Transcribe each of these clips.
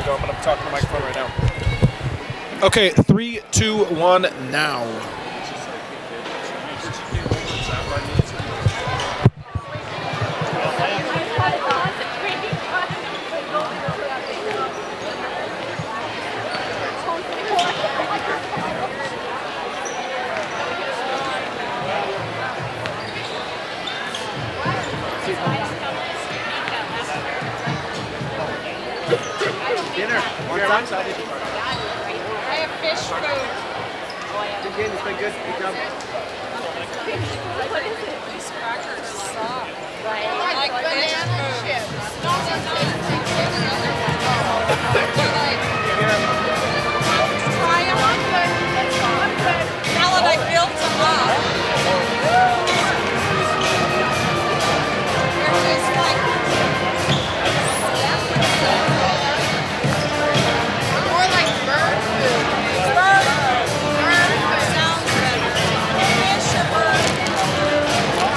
we go. I'm going to talk to the microphone right now. Okay, 3, 2, 1, now. Dinner. I have fish food. Good game. It's been good. Good job. What is it? These crackers suck. Like banana chips. Try them. Now that I built them up, they're just like more like bird food. Bird food sounds better. Fish or bird? Oh,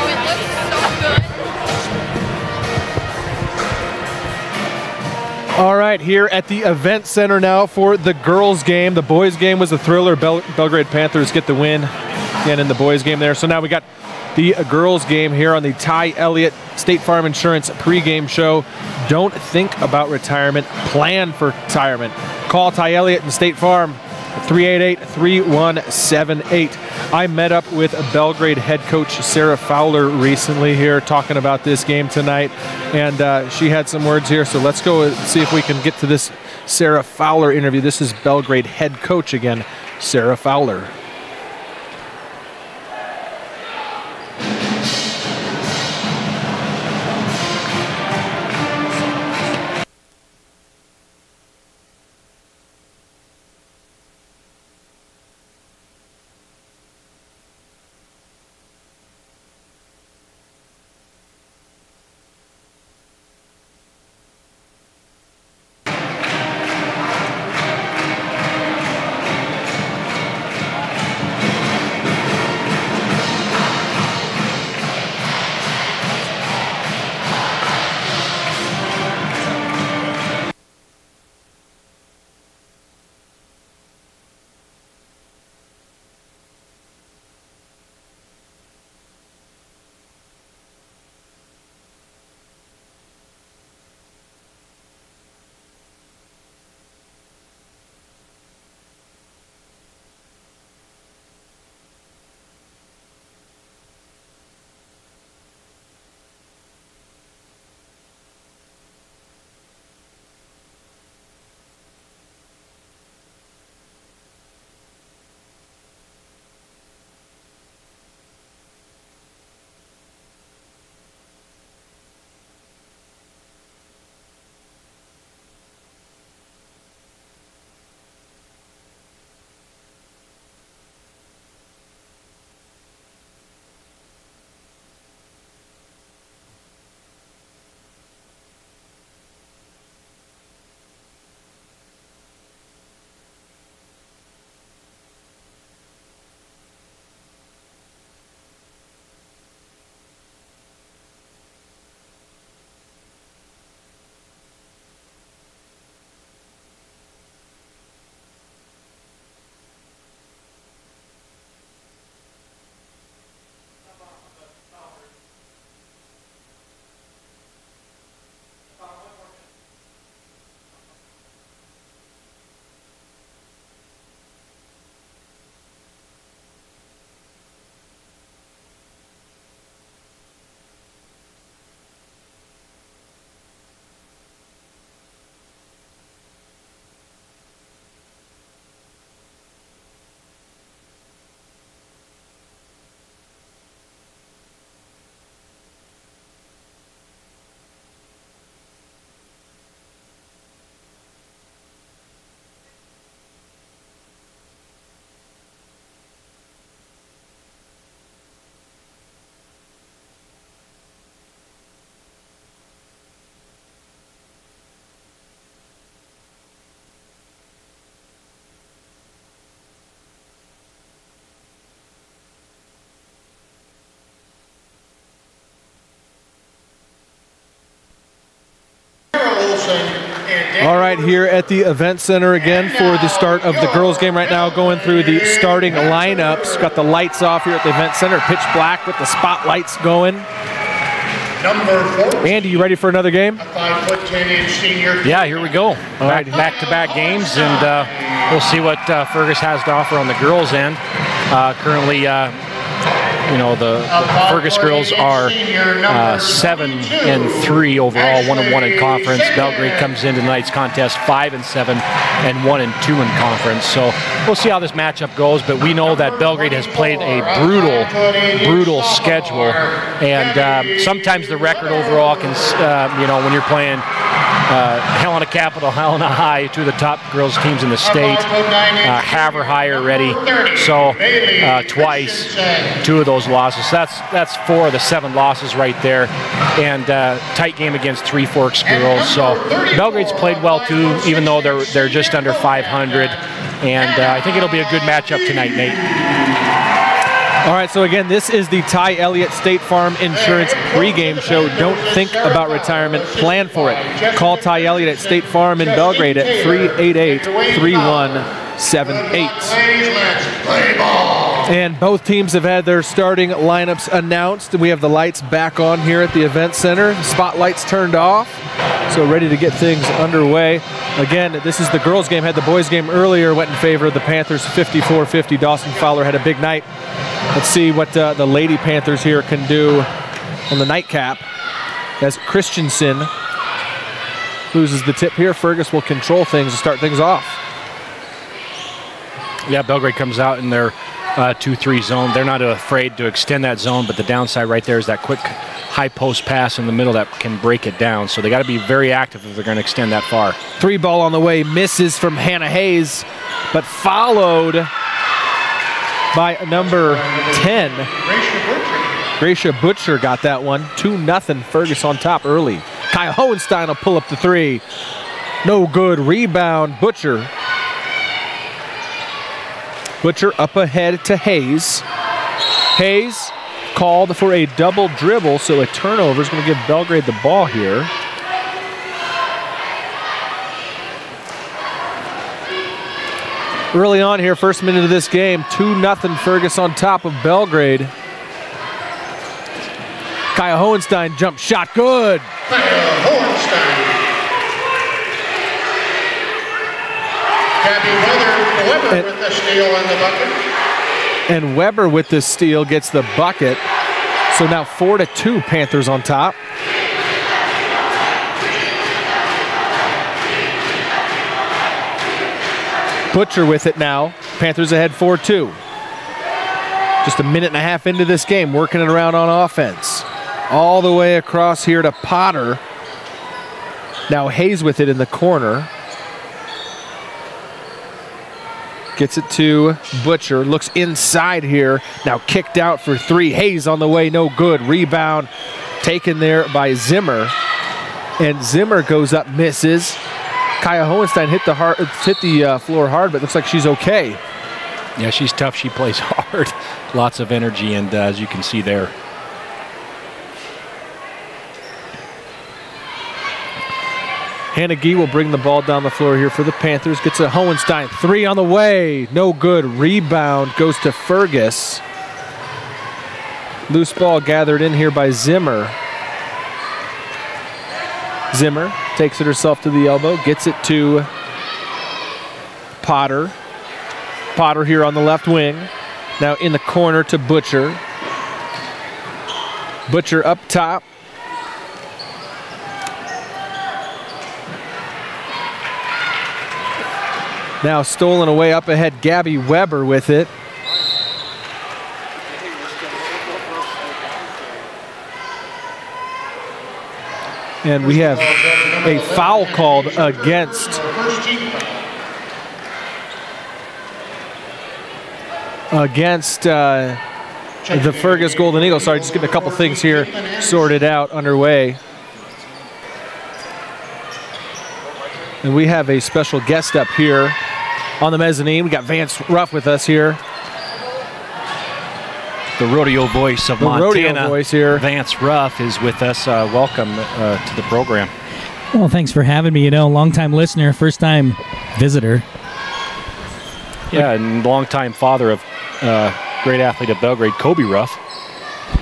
it looks so good. All right, here at the event center now for the girls' game. The boys' game was a thriller. Belgrade Panthers get the win again in the boys' game there. So now we got the girls' game here on the Ty Elliott State Farm Insurance pregame show. Don't think about retirement. Plan for retirement. Call Ty Elliott and State Farm 388-3178. I met up with Belgrade head coach Sarah Fowler recently here talking about this game tonight, and she had some words here, so let's go see if we can get to this Sarah Fowler interview. This is Belgrade head coach again, Sarah Fowler. All right, here at the event center again for the start of the girls game right now, going through the starting lineups. Got the lights off here at the event center, pitch black with the spotlights going. Andy, you ready for another game? 5'10" senior. Yeah, here we go. All right. Back-to-back games, and we'll see what Fergus has to offer on the girls' end. Currently, the Fergus girls are 7-3 overall, 1-1 in conference. Belgrade comes into tonight's contest 5-7 and 1-2 in conference. So we'll see how this matchup goes, but we know that Belgrade has played a brutal schedule, and sometimes the record overall can, when you're playing Helena Capital, Helena High, two of the top girls teams in the state, have or higher already. So twice, two of those losses. That's 4 of the 7 losses right there, and tight game against Three Forks girls. So Belgrade's played well too, even though they're just under 500, and I think it'll be a good matchup tonight, Nate. All right, so again, this is the Ty Elliott State Farm Insurance pregame show. Don't think about retirement, plan for it. Call Ty Elliott at State Farm in Belgrade at 388-3178. And both teams have had their starting lineups announced. We have the lights back on here at the event center. Spotlights turned off, so ready to get things underway. Again, this is the girls' game. Had the boys' game earlier, went in favor of the Panthers 54-50. Dawson Fowler had a big night. Let's see what the Lady Panthers here can do on the nightcap. As Christensen loses the tip here, Fergus will control things to start things off. Yeah, Belgrade comes out in their 2-3 zone. They're not afraid to extend that zone, but the downside right there is that quick high post pass in the middle that can break it down. So they got to be very active if they're going to extend that far. 3 ball on the way, misses from Hannah Hayes, but followed by number 10. Gracia Butcher got that one. 2-0 Fergus on top early. Kyle Hohenstein will pull up the 3. No good. Rebound. Butcher up ahead to Hayes. Hayes called for a double dribble, so a turnover is going to give Belgrade the ball here. Early on here, first minute of this game, 2-0 Fergus on top of Belgrade. Kyle Hohenstein jump shot, good. Kyle Hohenstein. Gabby Weber with the steal on the bucket. And Weber with the steal gets the bucket. So now 4-2 Panthers on top. Butcher with it now. Panthers ahead 4-2. Just a minute and a half into this game, working it around on offense. All the way across here to Potter. Now Hayes with it in the corner. Gets it to Butcher. Looks inside here. Now kicked out for 3. Hayes on the way, no good. Rebound taken there by Zimmer. And Zimmer goes up, misses. Kaya Hohenstein hit the floor hard, but looks like she's okay. Yeah, she's tough. She plays hard. Lots of energy, and as you can see there. Hannah Gee will bring the ball down the floor here for the Panthers. Gets a Hohenstein. 3 on the way. No good. Rebound goes to Fergus. Loose ball gathered in here by Zimmer. Zimmer takes it herself to the elbow. Gets it to Potter. Potter here on the left wing. Now in the corner to Butcher. Butcher up top. Now stolen away up ahead, Gabby Weber with it. And we have a foul called against the Fergus Golden Eagles. Sorry, just getting a couple things here sorted out underway. And we have a special guest up here on the mezzanine. We got Vance Ruff with us here. The rodeo voice of Montana. Rodeo voice here. Vance Ruff is with us. Welcome to the program. Well, thanks for having me. Long-time listener, first-time visitor. Yeah, and longtime father of great athlete of Belgrade, Kobe Ruff.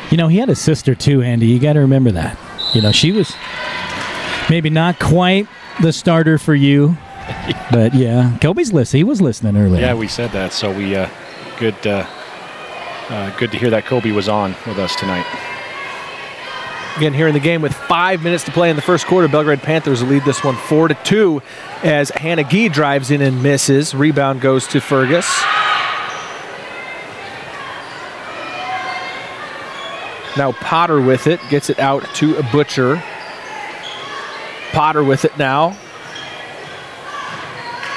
He had a sister too, Andy. You got to remember that. She was maybe not quite the starter for you, but yeah, Kobe's listening. He was listening earlier. Yeah, we said that, so we good to hear that Kobe was on with us tonight. Again, here in the game with 5 minutes to play in the first quarter, Belgrade Panthers lead this one 4-2 as Hannah Gee drives in and misses. Rebound goes to Fergus. Now Potter with it, gets it out to Butcher. Potter with it now.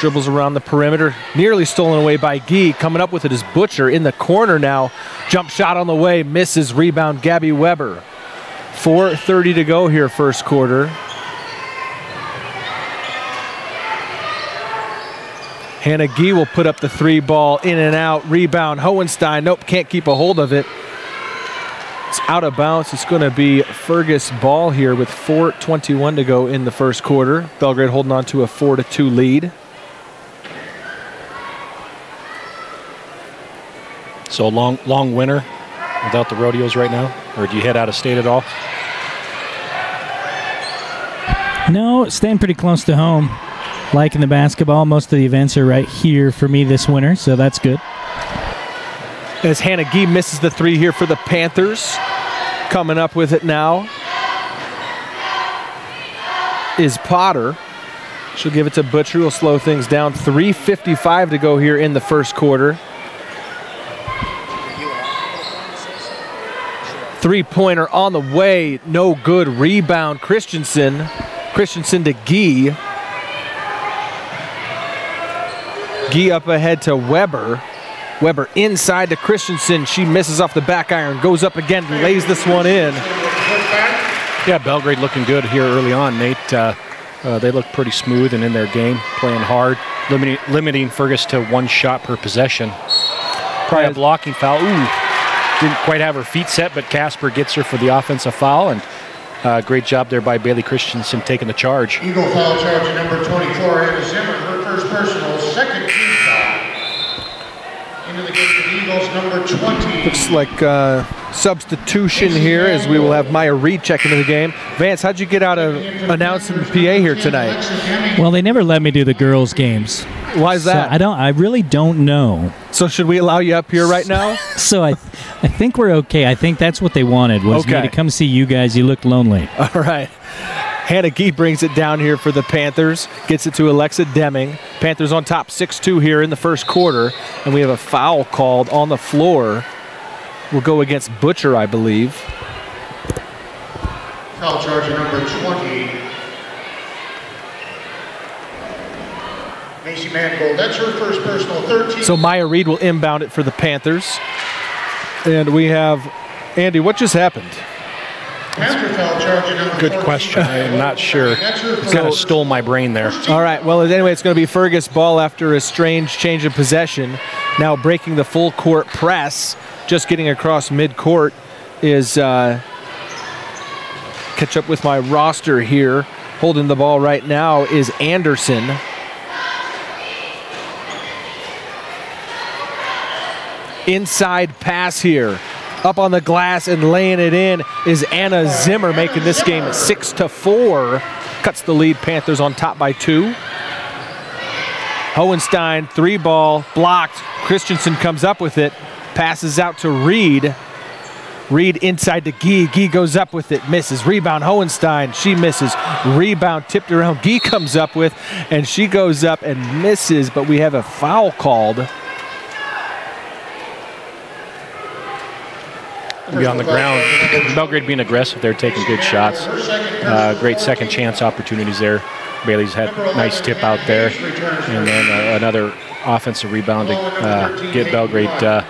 Dribbles around the perimeter, nearly stolen away by Gee. Coming up with it is Butcher in the corner now. Jump shot on the way, misses. Rebound, Gabby Weber. 4:30 to go here, first quarter. Hannah Gee will put up the three ball, in and out. Rebound, Hohenstein. Nope, can't keep a hold of it. It's out of bounds. It's going to be Fergus ball here with 4:21 to go in the first quarter. Belgrade holding on to a 4-2 lead. So long winter without the rodeos right now? Or do you head out of state at all? No, staying pretty close to home. Liking the basketball. Most of the events are right here for me this winter, so that's good. As Hannah Gee misses the three here for the Panthers. Coming up with it now is Potter. She'll give it to Butcher, who'll slow things down. 3:55 to go here in the first quarter. Three-pointer on the way, no good. Rebound, Christensen to Gee. Gee up ahead to Weber. Weber inside to Christensen. She misses off the back iron, goes up again, lays this one in. Yeah, Belgrade looking good here early on, Nate. They look pretty smooth and in their game, playing hard, limiting Fergus to one shot per possession. Probably a blocking foul. Ooh, didn't quite have her feet set, but Casper gets her for the offensive foul, and great job there by Bailey Christensen taking the charge. Eagle foul charge at number 24, Anna Zimmer, her first personal, second team foul. Into the game for the Eagles, number 20. Looks like substitution here as we will have Maya Reed check into the game. Vance, how'd you get out of announcing the PA here tonight? Well, they never let me do the girls' games. Why is that? So I really don't know. So should we allow you up here right now? So I think we're okay. I think that's what they wanted, was me to come see you guys. You looked lonely. All right. Hannah Gee brings it down here for the Panthers. Gets it to Alexa Deming. Panthers on top 6-2 here in the first quarter. And we have a foul called on the floor. Will go against Butcher, I believe. Foul charge at number 20. Macy Mangold, that's her first personal, 13. So Maya Reed will inbound it for the Panthers. And we have, Andy, what just happened? Panther foul charge at number Good 14. question. I'm not sure. Kind of stole my brain there. All right, well, anyway, it's going to be Fergus ball after a strange change of possession. Now breaking the full court press. Just getting across midcourt is, catch up with my roster here. Holding the ball right now is Anderson. Inside pass here. Up on the glass and laying it in is Anna Zimmer, making this game 6-4. Cuts the lead, Panthers on top by 2. Hohenstein, three ball, blocked. Christensen comes up with it. Passes out to Reed. Reed inside to Gee. Gee goes up with it, misses. Rebound, Hohenstein. She misses. Rebound tipped around. Gee comes up with, and she goes up and misses, but we have a foul called. Be on the ground. Belgrade being aggressive. They're taking good shots. Great second chance opportunities there. Bailey's had a nice tip out there. And then another offensive rebound to get Belgrade the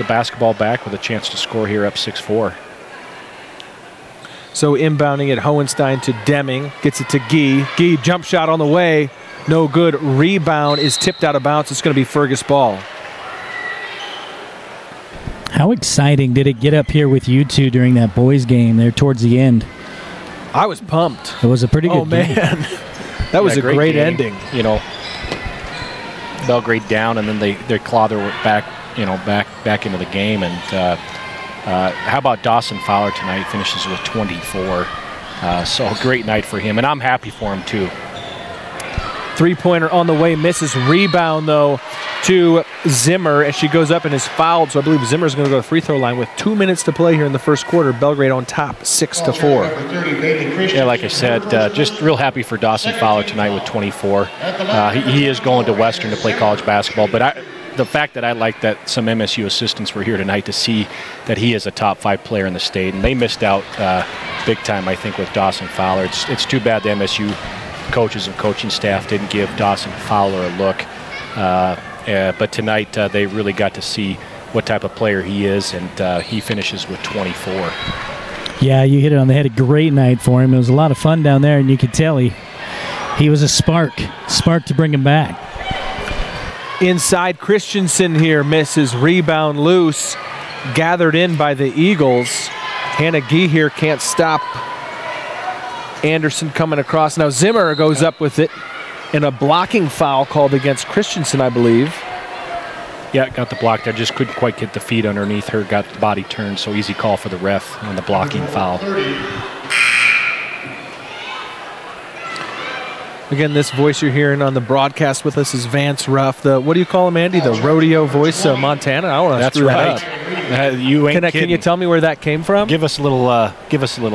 basketball back with a chance to score here up 6-4. So inbounding it, Hohenstein to Deming. Gets it to Gee. Gee, jump shot on the way. No good. Rebound is tipped out of bounds. It's going to be Fergus ball. How exciting did it get up here with you two during that boys game there towards the end? I was pumped. It was a pretty good game. Man. That was a great game. ending. You know, Belgrade down, and then they claw their way back, back into the game. And how about Dawson Fowler tonight? Finishes with 24. So a great night for him, and I'm happy for him too. Three-pointer on the way, misses. Rebound, though, to Zimmer as she goes up and is fouled. So I believe Zimmer's going to go to the free throw line with 2 minutes to play here in the first quarter. Belgrade on top, 6-4. Yeah, like I said, just real happy for Dawson Fowler tonight with 24. He is going to Western to play college basketball, but the fact that I like that some MSU assistants were here tonight to see that he is a top 5 player in the state, and they missed out big time, I think, with Dawson Fowler. It's too bad the MSU coaches and coaching staff didn't give Dawson Fowler a look. But tonight they really got to see what type of player he is, and he finishes with 24. Yeah, you hit it on the head. A great night for him. It was a lot of fun down there, and you could tell he was a spark to bring him back. Inside, Christensen here misses. Rebound loose. Gathered in by the Eagles. Hannah Gee here can't stop Anderson coming across. Now Zimmer goes up with it, and a blocking foul called against Christensen, I believe. Yeah, got the block there. Just couldn't quite get the feet underneath her. Got the body turned, so easy call for the ref on the blocking foul. Again, this voice you're hearing on the broadcast with us is Vance Ruff. What do you call him, Andy? The rodeo voice of Montana? I want to screw that up. You ain't Can you tell me where that came from? Give us a little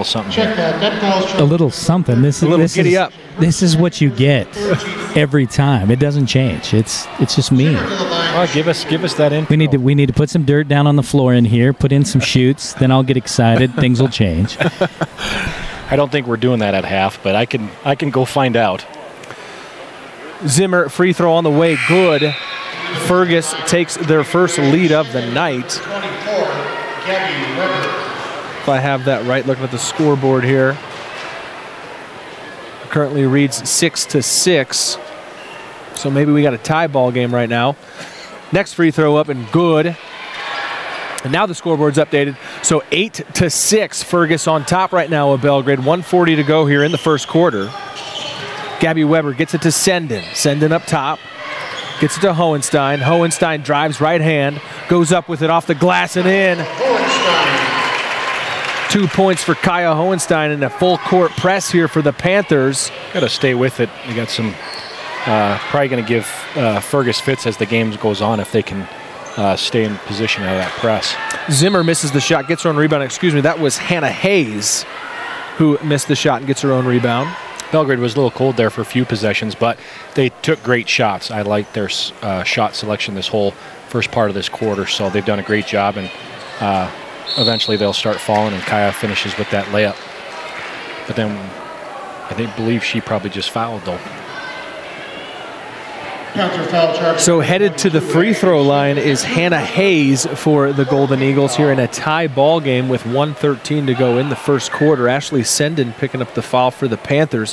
something. A little something. This giddy up. This is what you get every time. It doesn't change. It's just me. Well, give us that info. We need to put some dirt down on the floor in here. Put in some shoots. Then I'll get excited. Things will change. I don't think we're doing that at half, but I can go find out. Zimmer free throw on the way, good. Fergus takes their first lead of the night. If I have that right, looking at the scoreboard here. Currently reads 6-6. So maybe we got a tie ball game right now. Next free throw up and good. And now the scoreboard's updated. So 8-6. Fergus on top right now of Belgrade. 1:40 to go here in the first quarter. Gabby Weber gets it to Senden. Senden up top. Gets it to Hohenstein. Hohenstein drives right hand. Goes up with it off the glass and in. 2 points for Kaya Hohenstein and a full court press here for the Panthers. Got to stay with it. You got some probably going to give Fergus fits as the game goes on if they can stay in position out of that press. Zimmer misses the shot, gets her own rebound. Excuse me, that was Hannah Hayes who missed the shot and gets her own rebound. Belgrade was a little cold there for a few possessions, but they took great shots. I like their shot selection this whole first part of this quarter, so they've done a great job, and eventually they'll start falling, and Kaya finishes with that layup. But then I believe she probably just fouled, though. So headed to the free throw line is Hannah Hayes for the Golden Eagles here in a tie ball game with 1:13 to go in the first quarter. Ashley Senden picking up the foul for the Panthers.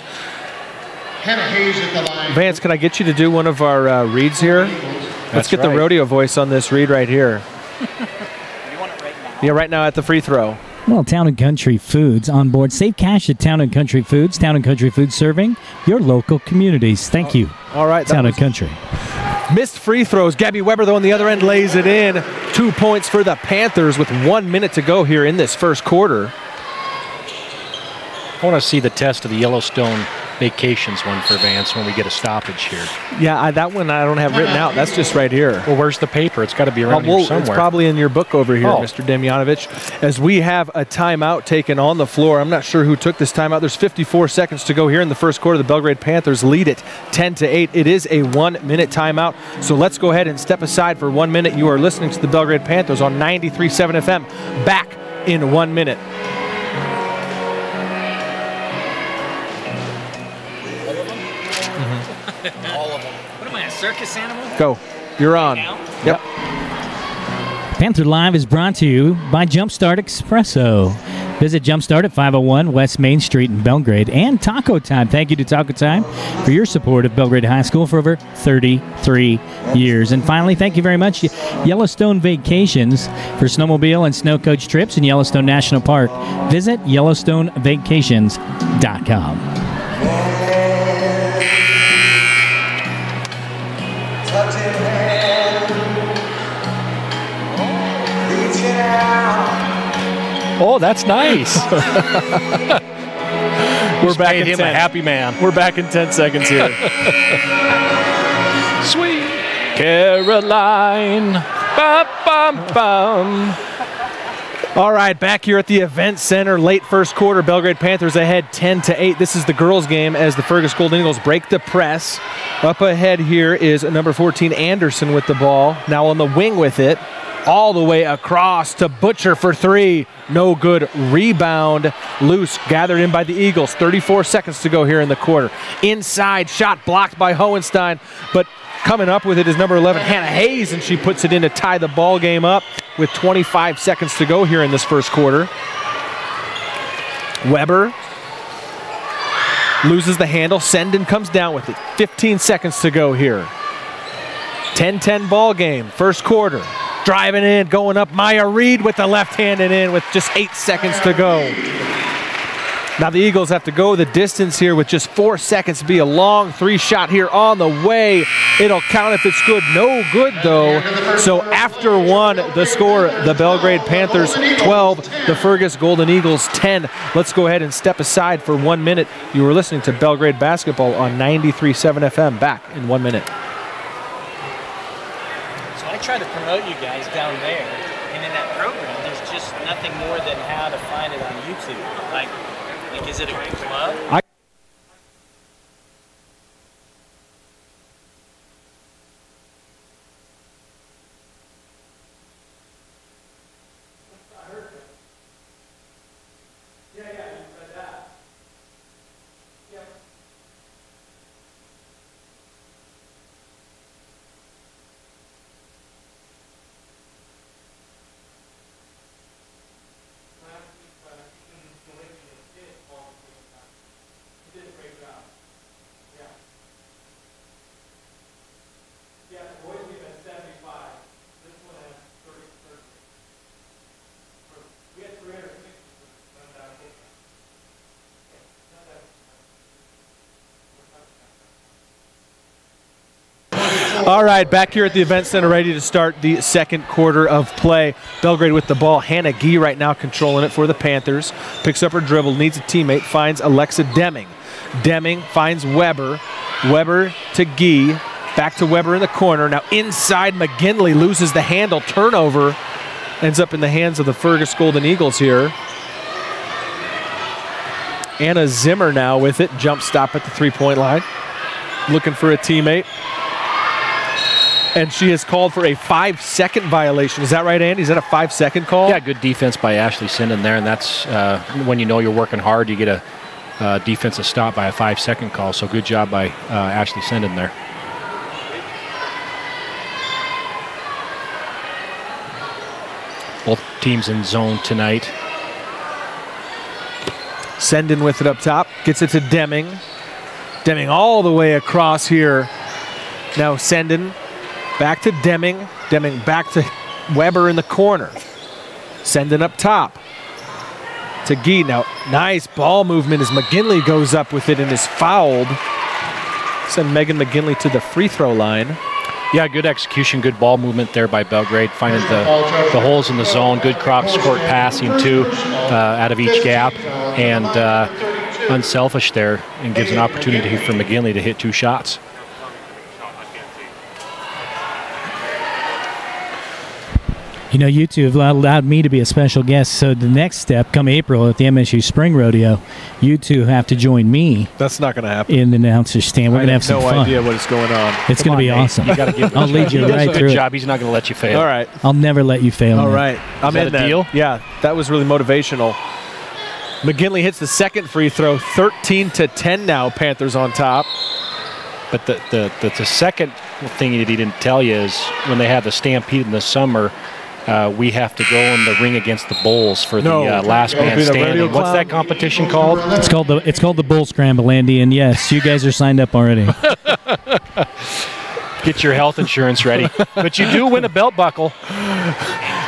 Hannah Hayes at the line. Vance, can I get you to do one of our reads here? Let's get the rodeo voice on this read right here. Yeah, right now at the free throw. Well, Town & Country Foods on board. Save cash at Town & Country Foods. Town & Country Foods serving your local communities. Thank you. All right. Town & Country. Missed free throws. Gabby Weber, though, on the other end lays it in. 2 points for the Panthers with 1 minute to go here in this first quarter. I want to see the test of the Yellowstone Vacations one for Vance when we get a stoppage here. Yeah, that one I don't have written out. That's just right here. Well, where's the paper? It's got to be around here somewhere. It's probably in your book over here, Mr. Demjanovic. As we have a timeout taken on the floor. I'm not sure who took this timeout. There's 54 seconds to go here in the first quarter. The Belgrade Panthers lead it 10-8. It is a 1 minute timeout. So let's go ahead and step aside for 1 minute. You are listening to the Belgrade Panthers on 93.7 FM. Back in 1 minute. All of them. What am I, a circus animal? Go. You're on. Yep. Panther Live is brought to you by Jumpstart Espresso. Visit Jumpstart at 501 West Main Street in Belgrade. And Taco Time. Thank you to Taco Time for your support of Belgrade High School for over 33 years. And finally, thank you very much, Yellowstone Vacations, for snowmobile and snow coach trips in Yellowstone National Park. Visit YellowstoneVacations.com. Oh, that's nice. We're back in him 10. a happy man. We're back in 10 seconds here. Sweet Caroline. Bum. All right, back here at the Event Center, late first quarter, Belgrade Panthers ahead 10-8. This is the girls' game as the Fergus Golden Eagles break the press. Up ahead here is number 14, Anderson, with the ball. Now on the wing with it, all the way across to Butcher for three. No good. Rebound loose, gathered in by the Eagles. 34 seconds to go here in the quarter. Inside shot blocked by Hohenstein, but coming up with it is number 11, Hannah Hayes, and she puts it in to tie the ball game up with 25 seconds to go here in this first quarter. Weber loses the handle. Senden comes down with it. 15 seconds to go here. 10-10 ball game, first quarter. Driving in, going up, Maya Reed with the left hand and in with just 8 seconds to go. Now the Eagles have to go the distance here with just 4 seconds to be a long three-shot here on the way. It'll count if it's good. No good, though. So after one, the score, the Belgrade Panthers 12, the Fergus Golden Eagles 10. Let's go ahead and step aside for 1 minute. You were listening to Belgrade Basketball on 93.7 FM. Back in 1 minute. I try to promote you guys down there, and in that program, there's just nothing more than how to find it on YouTube. Like is it a club? All right, back here at the Event Center, ready to start the second quarter of play. Belgrade with the ball. Hannah Gee right now controlling it for the Panthers. Picks up her dribble, needs a teammate, finds Alexa Deming. Deming finds Weber. Weber to Gee. Back to Weber in the corner. Now inside, McGinley loses the handle. Turnover ends up in the hands of the Fergus Golden Eagles here. Anna Zimmer now with it. Jump stop at the three-point line. Looking for a teammate. And she has called for a 5-second violation. Is that right, Andy? Is that a 5-second call? Yeah, good defense by Ashley Sinden there, and that's when you know you're working hard, you get a defensive stop by a 5-second call. So good job by Ashley Sinden there. Both teams in zone tonight. Senden with it up top. Gets it to Deming. Deming all the way across here. Now Senden back to Deming. Deming back to Weber in the corner. Senden up top to Gee. Now, nice ball movement as McGinley goes up with it and is fouled. Send Megan McGinley to the free throw line. Yeah, good execution, good ball movement there by Belgrade, finding the holes in the zone, good cross-court passing too out of each gap, and unselfish there, and gives an opportunity for McGinley to hit 2 shots. You know, you two have allowed me to be a special guest, so the next step, come April at the MSU Spring Rodeo, you two have to join me. That's not going to happen. In the announcer stand. We're going to have some fun. No idea what is going on. It's going to be awesome. You gotta give I'll lead you right through good job. He's not going to let you fail. All right. I'll never let you fail. All right. I'm in that a deal? Yeah, that was really motivational. McGinley hits the second free throw. 13-10 now. Panthers on top. But the second thing that he didn't tell you is when they had the Stampede in the summer, we have to go in the ring against the Bulls for the last That'll man be the standing. rodeo What's clown. that competition called? It's called the Bull Scramble, Andy. And yes, you guys are signed up already. Get your health insurance ready. But you do win a belt buckle.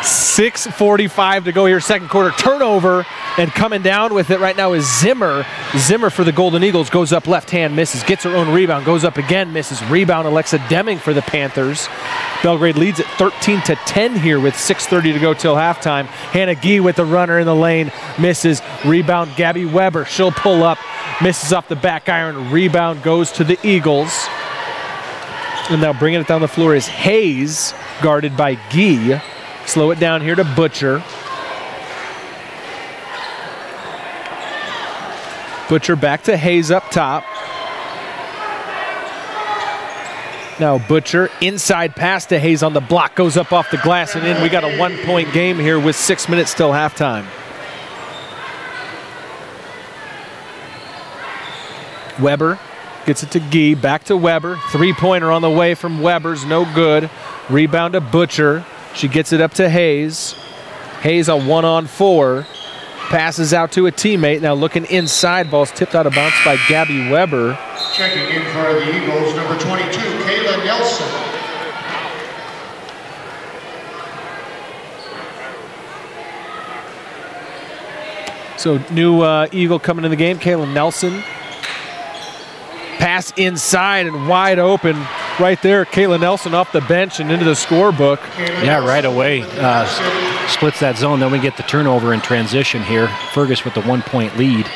6:45 to go here, second quarter. Turnover, and coming down with it right now is Zimmer. Zimmer for the Golden Eagles goes up left hand, misses, gets her own rebound, goes up again, misses. Rebound Alexa Deming for the Panthers. Belgrade leads at 13-10 here with 6:30 to go till halftime. Hannah Gee with the runner in the lane, misses. Rebound Gabby Weber, she'll pull up, misses off the back iron. Rebound goes to the Eagles. And now bringing it down the floor is Hayes, guarded by Gee. Slow it down here to Butcher. Butcher back to Hayes up top. Now Butcher, inside pass to Hayes on the block, goes up off the glass and in. We got a 1-point game here with 6 minutes till halftime. Weber gets it to Gee, back to Weber. Three-pointer on the way from Weber's, no good. Rebound to Butcher. She gets it up to Hayes. Hayes a 1-on-4. Passes out to a teammate. Now looking inside. Ball's tipped out of bounds by Gabby Weber. Checking in for the Eagles, number 22, Kayla Nelson. So new Eagle coming in the game, Kayla Nelson. Pass inside and wide open right there. Kayla Nelson off the bench and into the scorebook. Yeah, right away. Splits that zone. Then we get the turnover in transition here. Fergus with the 1-point lead.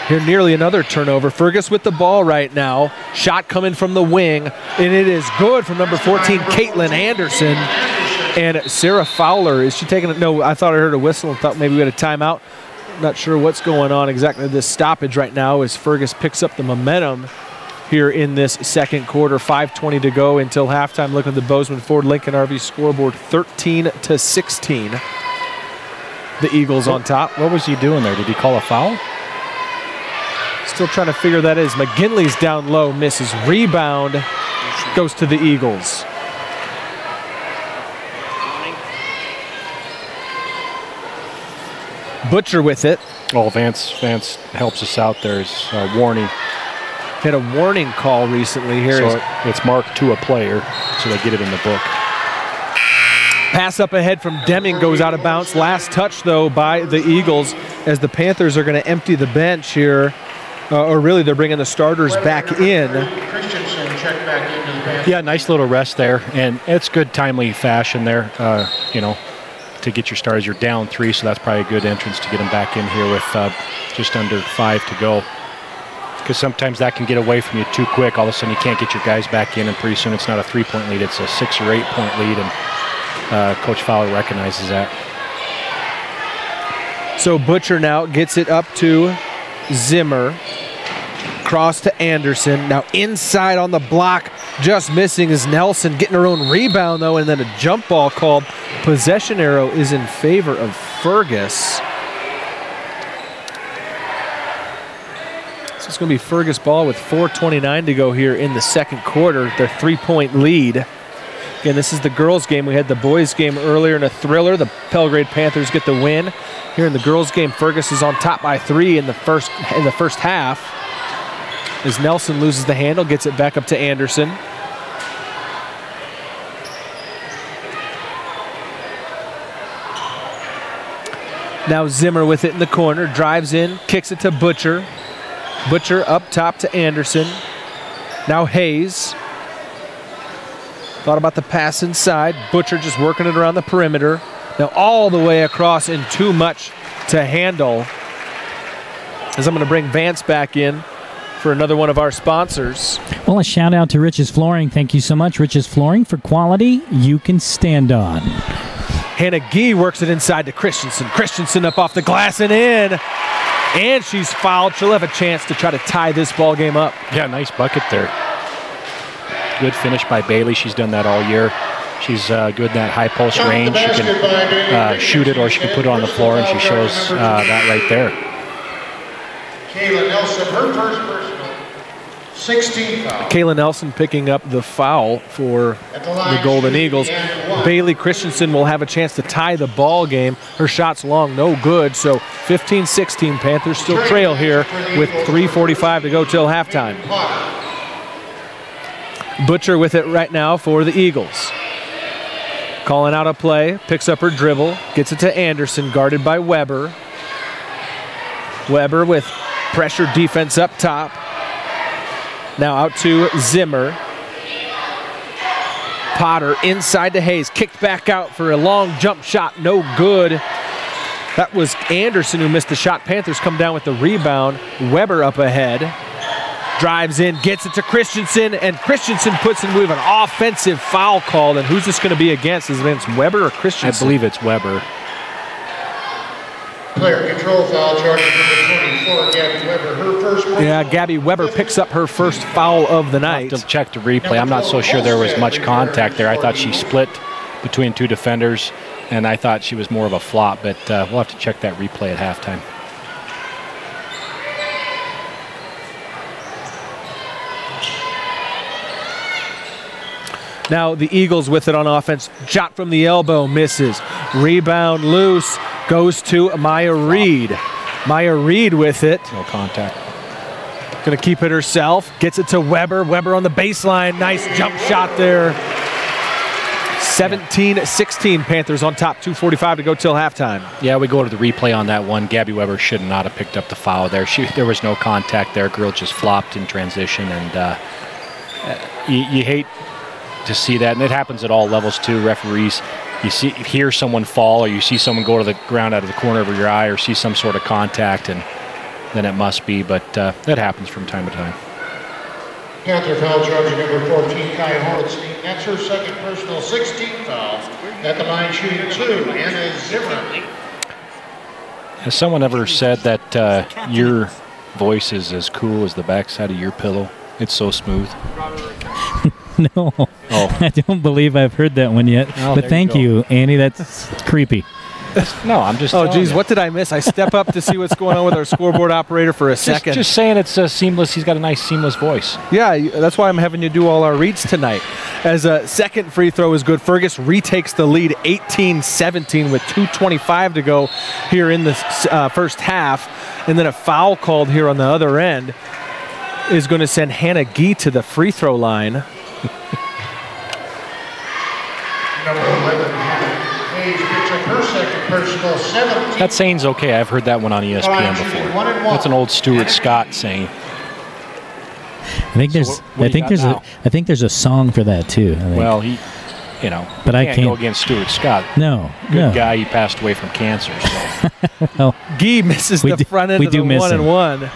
Here nearly another turnover. Fergus with the ball right now. Shot coming from the wing, and it is good from number 14, Caitlin Anderson. And Sarah Fowler, is she taking it? No, I thought I heard a whistle and thought maybe we had a timeout. Not sure what's going on exactly this stoppage right now as Fergus picks up the momentum here in this second quarter. 5:20 to go until halftime. Looking at the Bozeman Ford Lincoln RV scoreboard, 13-16. The Eagles on top. What was he doing there? Did he call a foul? Still trying to figure that is. McGinley's down low, misses. Rebound goes to the Eagles. Butcher with it. Oh, Vance helps us out. There's a warning. Had a warning call recently here. So it's marked to a player, so they get it in the book. Pass up ahead from Deming goes out of bounds. Last touch, though, by the Eagles as the Panthers are going to empty the bench here. Or really, they're bringing the starters back in. Christensen checked back into the bench. Yeah, nice little rest there. And it's good, timely fashion there, to get your starters. You're down 3, so that's probably a good entrance to get them back in here with just under 5 to go. Because sometimes that can get away from you too quick. All of a sudden, you can't get your guys back in, and pretty soon it's not a 3-point lead. It's a 6 or 8-point lead, and Coach Fowler recognizes that. So Butcher now gets it up to Zimmer. Cross to Anderson. Now inside on the block, just missing is Nelson, getting her own rebound, though, and then a jump ball called. Possession arrow is in favor of Fergus. So it's going to be Fergus ball with 4:29 to go here in the second quarter. Their 3-point lead. Again, this is the girls' game. We had the boys' game earlier in a thriller. The Belgrade Panthers get the win. Here in the girls' game, Fergus is on top by 3 in the first half. As Nelson loses the handle, gets it back up to Anderson. Now Zimmer with it in the corner, drives in, kicks it to Butcher. Butcher up top to Anderson. Now Hayes. Thought about the pass inside. Butcher just working it around the perimeter. Now all the way across and too much to handle. As I'm going to bring Vance back in for another one of our sponsors. Well, a shout out to Rich's Flooring. Thank you so much, Rich's Flooring, for quality you can stand on. Hannah Gee works it inside to Christensen. Christensen up off the glass and in. And she's fouled. She'll have a chance to try to tie this ball game up. Yeah, nice bucket there. Good finish by Bailey. She's done that all year. She's good in that high post range. She can shoot it or she can put it on the floor, and she shows that right there. Kayla Nelson, her first personal, 16 foul. Kayla Nelson picking up the foul for the Golden Eagles. Bailey Christensen will have a chance to tie the ball game. Her shot's long, no good. So 15-16, Panthers still trail here with 3:45 to go till halftime. Butcher with it right now for the Eagles. Calling out a play, picks up her dribble, gets it to Anderson, guarded by Weber. Weber with pressure defense up top. Now out to Zimmer. Potter inside to Hayes, kicked back out for a long jump shot, no good. That was Anderson who missed the shot. Panthers come down with the rebound. Weber up ahead. Drives in, gets it to Christensen, and Christensen puts in with an offensive foul called. And who's this going to be against? Is it against Weber or Christensen? I believe it's Weber. Player control foul, charging number 24, Gabby Weber. Her first. Yeah, Gabby Weber picks up her first foul of the night. I'll have to check the replay. I'm not so sure there was much contact there. I thought she split between two defenders, and I thought she was more of a flop, but we'll have to check that replay at halftime. Now the Eagles with it on offense. Shot from the elbow, misses. Rebound loose, goes to Maya Reed. Maya Reed with it. No contact. Gonna keep it herself. Gets it to Weber. Weber on the baseline. Nice jump shot there. 17-16, Panthers on top. 2:45 to go till halftime. Yeah, we go to the replay on that one. Gabby Weber should not have picked up the foul there. There was no contact there. Girl just flopped in transition, and you hate to see that, and it happens at all levels too. Referees, hear someone fall, or you see someone go to the ground out of the corner of your eye, or see some sort of contact, and then it must be, but that happens from time to time. Panther foul charging number 14, Kai Hornstein. That's her second personal, 16th foul. At the line shooting 2, Anna Zimmer. Has someone ever said that your voice is as cool as the backside of your pillow? It's so smooth. No, I don't believe I've heard that one yet. Oh, but thank you, Annie. That's creepy. No, I'm just. Oh, geez, you. what did I miss? I step up to see what's going on with our scoreboard operator for a second. Just saying it's seamless. He's got a nice seamless voice. Yeah, that's why I'm having you do all our reads tonight. As a second free throw is good, Fergus retakes the lead 18-17 with 2:25 to go here in the first half. And then a foul called here on the other end is going to send Hannah Gee to the free throw line. Number 11, Hayes picks up her second personal, 17. That saying's okay. I've heard that one on ESPN before. That's an old Stuart Scott saying. I think there's a song for that too. Well, but I can't go against Stuart Scott. No, good guy. He passed away from cancer. So. Well, Gee misses the front end of the 1-and-1.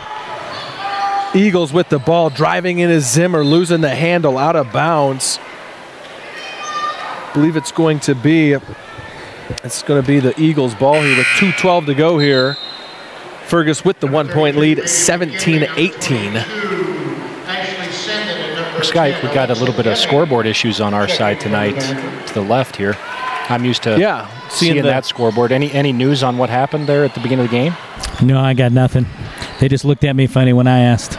Eagles with the ball, driving in is Zimmer, losing the handle, out of bounds. I believe it's going to be the Eagles ball here with 2:12 to go here. Fergus with the 1-point lead, 17-18. Looks like we got a little bit of scoreboard issues on our side tonight to the left here. I'm used to seeing that scoreboard. Any news on what happened there at the beginning of the game? No, I got nothing. They just looked at me funny when I asked.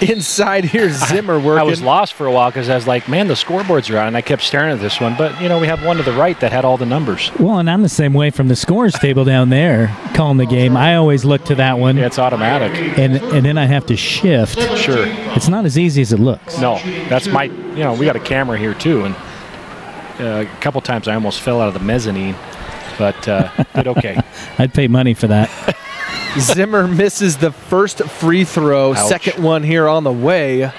Inside here, Zimmer working. I was lost for a while because I was like, man, the scoreboards are on, and I kept staring at this one. But, we have one to the right that had all the numbers. Well, and I'm the same way from the scores table down there calling the game. I always look to that one. Yeah, it's automatic. And then I have to shift. Sure. It's not as easy as it looks. No, that's we got a camera here too, and a couple times I almost fell out of the mezzanine, but did okay. I'd pay money for that. Zimmer misses the first free throw. Ouch. Second one here on the way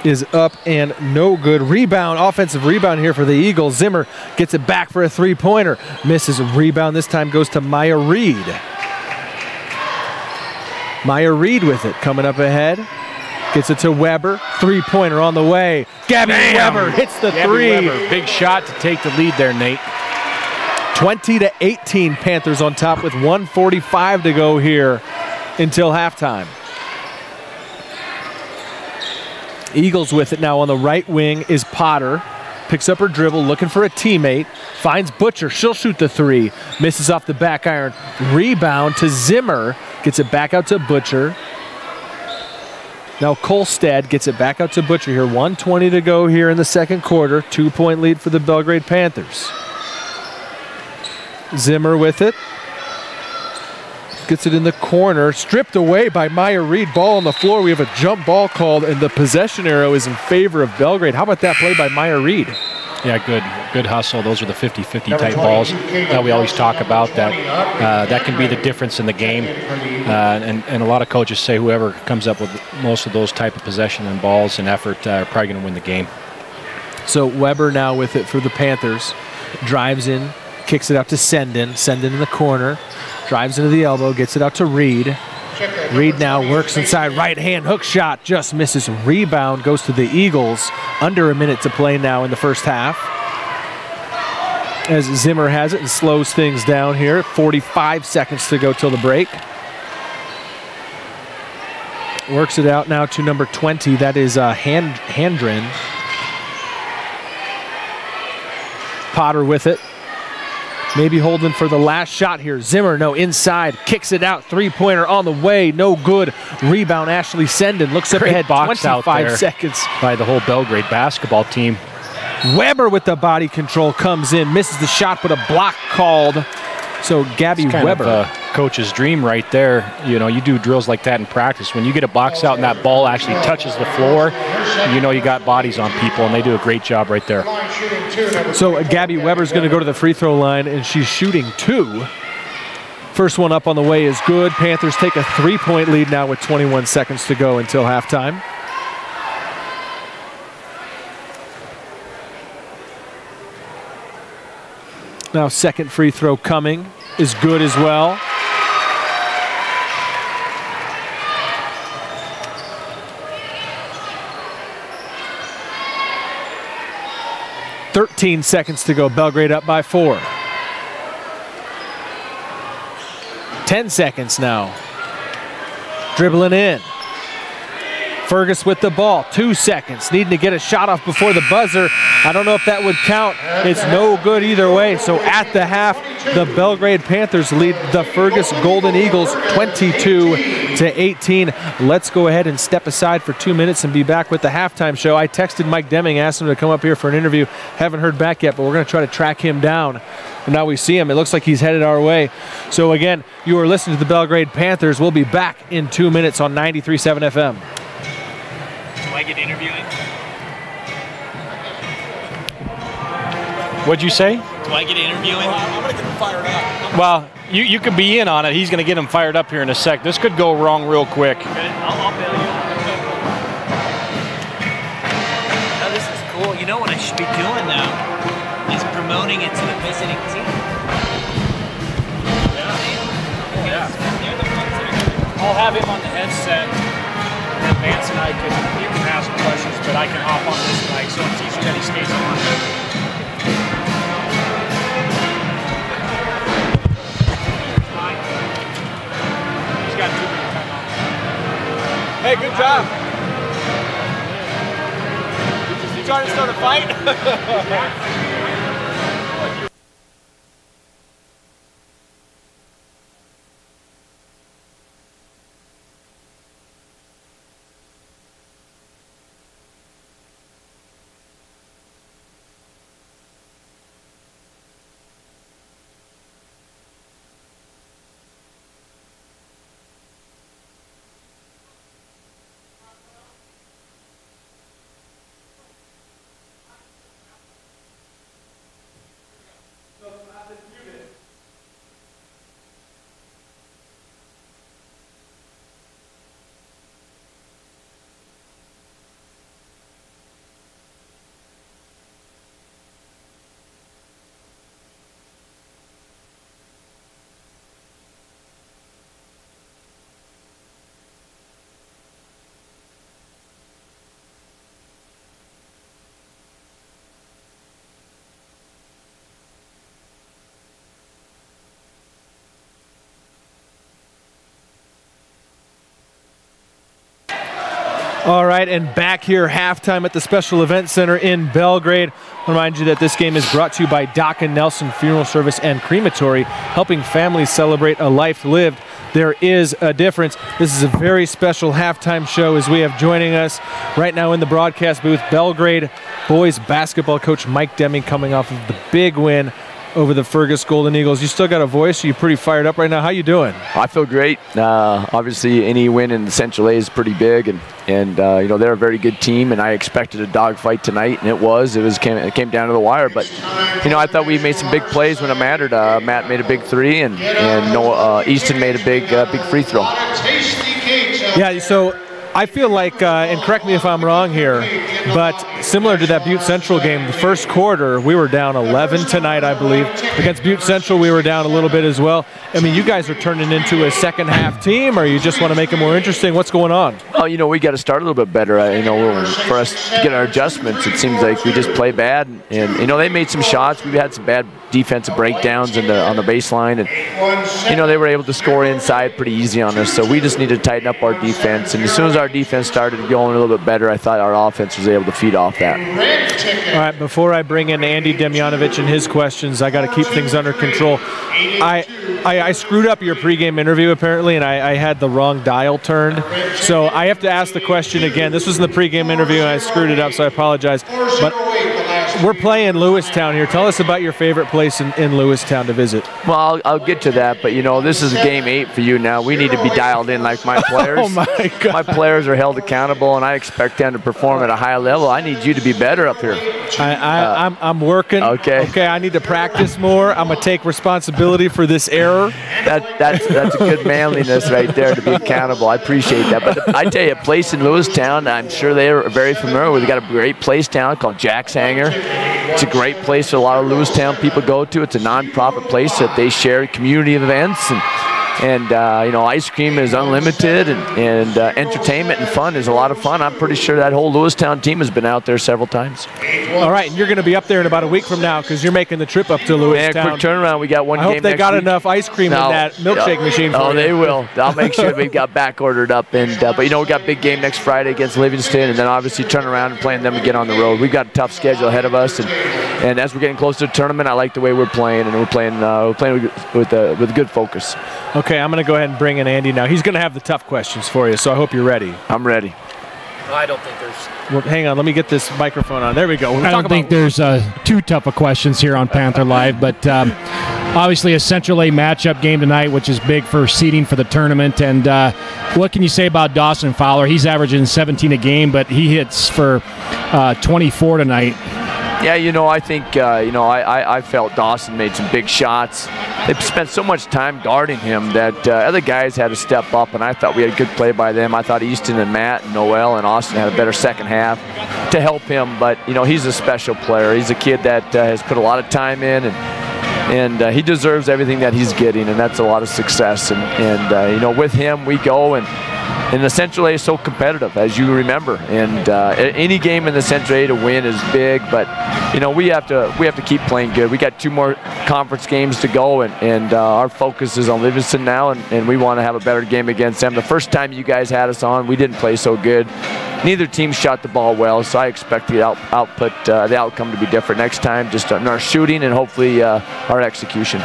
is up and no good. Offensive rebound here for the Eagles. Zimmer gets it back for a three-pointer. Misses a rebound. This time goes to Maya Reed. Maya Reed with it, coming up ahead. Gets it to Weber. Three-pointer on the way. Gabby Weber hits the three. Weber, big shot to take the lead there, Nate. 20-18, Panthers on top with 1:45 to go here until halftime. Eagles with it now on the right wing is Potter. Picks up her dribble, looking for a teammate. Finds Butcher. She'll shoot the three. Misses off the back iron. Rebound to Zimmer. Gets it back out to Butcher. Now Kolstad gets it back out to Butcher here. 1:20 to go here in the second quarter. 2-point lead for the Belgrade Panthers. Zimmer with it. Gets it in the corner. Stripped away by Maya Reed. Ball on the floor. We have a jump ball called, and the possession arrow is in favor of Belgrade. How about that play by Maya Reed? Yeah, good hustle. Those are the 50-50 type balls that we always talk about. That can be the difference in the game. And a lot of coaches say whoever comes up with most of those type of possession and balls and effort are probably going to win the game. So Weber now with it for the Panthers. Drives in, kicks it out to Sendin. Sendin in the corner. Drives into the elbow, gets it out to Reed. Reed now works inside, right hand hook shot, just misses. Rebound goes to the Eagles. Under a minute to play now in the first half. As Zimmer has it and slows things down here. 45 seconds to go till the break. Works it out now to number 20. That is Handren. Potter with it. Maybe holding for the last shot here. Zimmer, no, inside. Kicks it out. Three-pointer on the way. No good. Rebound, Ashley Sendin. Looks up ahead. 25 seconds. By the whole Belgrade basketball team. Weber with the body control comes in. Misses the shot, but a block called. So Gabby Weber. Of a coach's dream right there. You know, you do drills like that in practice. When you get a box out and that ball actually touches the floor, you know you got bodies on people, and they do a great job right there. So Gabby Weber's going to go to the free throw line, and she's shooting 2. First one up on the way is good. Panthers take a 3-point lead now with 21 seconds to go until halftime. Now second free throw coming is good as well. .13 seconds to go. Belgrade up by 4. 10 seconds now. Dribbling in. Fergus with the ball. 2 seconds. Needing to get a shot off before the buzzer. I don't know if that would count. It's no good either way. So at the half, the Belgrade Panthers lead the Fergus Golden Eagles 22-18. Let's go ahead and step aside for 2 minutes and be back with the halftime show. I texted Mike Deming, asked him to come up here for an interview. Haven't heard back yet, but we're going to try to track him down. And now we see him. It looks like he's headed our way. So again, you are listening to the Belgrade Panthers. We'll be back in 2 minutes on 93.7 FM. Do I get interviewing? What'd you say? Do I get interviewing? I'm going to get him fired up. Well, you could be in on it. He's going to get him fired up here in a sec. This could go wrong real quick. I'll bail you. Oh, this is cool. You know what I should be doing, though? Is promoting it to the visiting team. Yeah. I'll have him on the headset. And Vance and you can ask questions, but I can hop on this mic, so it's easier that he stays on. He's got 2 minutes time on. Hey, good job. You trying to start a fight? All right, and back here, halftime at the Special Event Center in Belgrade. I'll remind you that this game is brought to you by Doc and Nelson Funeral Service and Crematory, helping families celebrate a life lived. there is a difference. This is a very special halftime show as we have joining us right now in the broadcast booth, Belgrade boys basketball coach Mike Deming, coming off of the big win over the Fergus Golden Eagles. You still got a voice? Are you pretty fired up right now? How you doing? I feel great. Obviously, any win in the Central A is pretty big, and you know, they're a very good team, and I expected a dogfight tonight, and it came down to the wire. But you know, I thought we made some big plays when it mattered. Matt made a big three, and Easton made a big free throw. Yeah. So I feel like, and correct me if I'm wrong here, but similar to that Butte Central game, the first quarter, we were down 11 tonight, I believe. Against Butte Central, we were down a little bit as well. I mean, you guys are turning into a second-half team, or you just want to make it more interesting? What's going on? Oh, you know, we got to start a little bit better. You know, for us to get our adjustments, it seems like we just play bad. And you know, they made some shots. We've had some bad defensive breakdowns on the baseline, and you know, they were able to score inside pretty easy on us. So we just need to tighten up our defense. And as soon as our defense started going a little bit better, I thought our offense was able to feed off that. All right, before I bring in Andy Demjanovic and his questions, I got to keep things under control. I screwed up your pregame interview apparently, and I had the wrong dial turned. So I have to ask the question again. This was in the pregame interview, and I screwed it up, so I apologize. But we're playing Lewistown here. Tell us about your favorite place in Lewistown to visit. Well, I'll get to that, but you know, this is game 8 for you now. We need to be dialed in like my players. Oh my God. My players are held accountable, and I expect them to perform at a high level. I need you to be better up here. I'm working. Okay. I need to practice more. I'm gonna take responsibility for this error. That's a good manliness right there, to be accountable. I appreciate that. But I tell you, a place in Lewistown, I'm sure they are very familiar with. We got a great place down called Jack's Hangar. It's a great place that a lot of Lewistown people go to. It's a non-profit place that they share community events, and you know, ice cream is unlimited, and entertainment and fun is a lot of fun. I'm pretty sure that whole Lewistown team has been out there several times. All right, and you're going to be up there in about a week from now because you're making the trip up to Lewistown. Man, quick turnaround. We got one game next week. I hope they got week. enough ice cream in that milkshake machine for you. Oh, they will. I'll make sure we've got back ordered up. But you know, we got a big game next Friday against Livingston, and then obviously turn around and playing them again on the road. We've got a tough schedule ahead of us, and as we're getting closer to the tournament, I like the way we're playing, and we're playing with good focus. Okay, I'm going to go ahead and bring in Andy now. He's going to have the tough questions for you, so I hope you're ready. I'm ready. I don't think there's... Well, hang on, let me get this microphone on. There we go. I don't think there's too tough of questions here on Panther Live, but obviously a Central A matchup game tonight, which is big for seeding for the tournament. And what can you say about Dawson Fowler? He's averaging 17 a game, but he hits for 24 tonight. Yeah, you know, I think, I felt Dawson made some big shots. They spent so much time guarding him that other guys had to step up, and I thought we had a good play by them. I thought Easton and Matt and Noel and Austin had a better second half to help him, but, you know, he's a special player. He's a kid that has put a lot of time in, and he deserves everything that he's getting, and that's a lot of success. And you know, with him, we go, and the Central A is so competitive, as you remember, and any game in the Central A to win is big. But you know, we have to keep playing good. We got 2 more conference games to go, and our focus is on Livingston now, and we want to have a better game against them. The first time you guys had us on, we didn't play so good. Neither team shot the ball well, so I expect the outcome to be different next time, just in our shooting and hopefully our execution.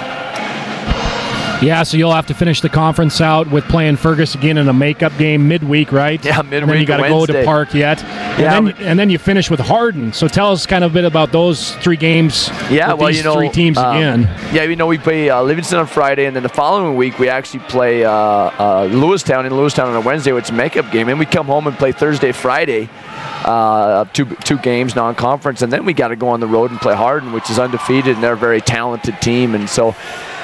Yeah, so you'll have to finish the conference out with playing Fergus again in a makeup game midweek, right? Yeah, midweek. And then you got to go to Park yet. And then you finish with Hardin. So tell us kind of a bit about those 3 games. Yeah, with well, these you know, 3 teams again. Yeah, you know, we play Livingston on Friday, and then the following week we actually play Lewistown on a Wednesday, which is a makeup game, and we come home and play Thursday, Friday. Two games non-conference, and then we got to go on the road and play Hardin, which is undefeated, and they're a very talented team. And so,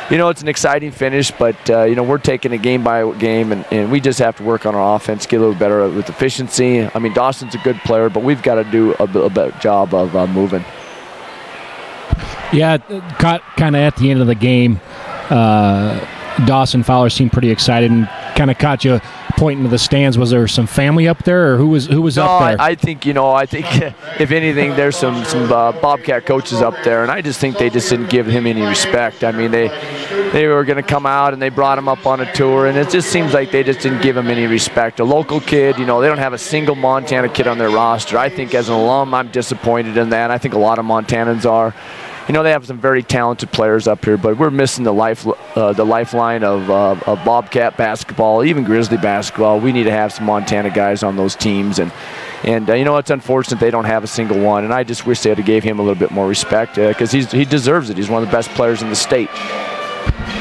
you know, it's an exciting finish, but you know, we're taking it game by game, and we just have to work on our offense, get a little better with efficiency. I mean, Dawson's a good player, but we've got to do a better job of moving. Yeah, caught kind of at the end of the game. Dawson Fowler seemed pretty excited and kind of caught you pointing to the stands. Was there some family up there, or who was up there? I think if anything, there's some Bobcat coaches up there, and I just think they just didn't give him any respect. I mean, they were going to come out and they brought him up on a tour, and it just seems like they just didn't give him any respect. A local kid, you know, they don't have a single Montana kid on their roster. I think as an alum, I'm disappointed in that. I think a lot of Montanans are. you know, they have some very talented players up here, but we're missing the lifeline of Bobcat basketball, even Grizzly basketball. We need to have some Montana guys on those teams, and you know, it's unfortunate they don't have a single one, and I just wish they had gave him a little bit more respect because he deserves it. He's one of the best players in the state.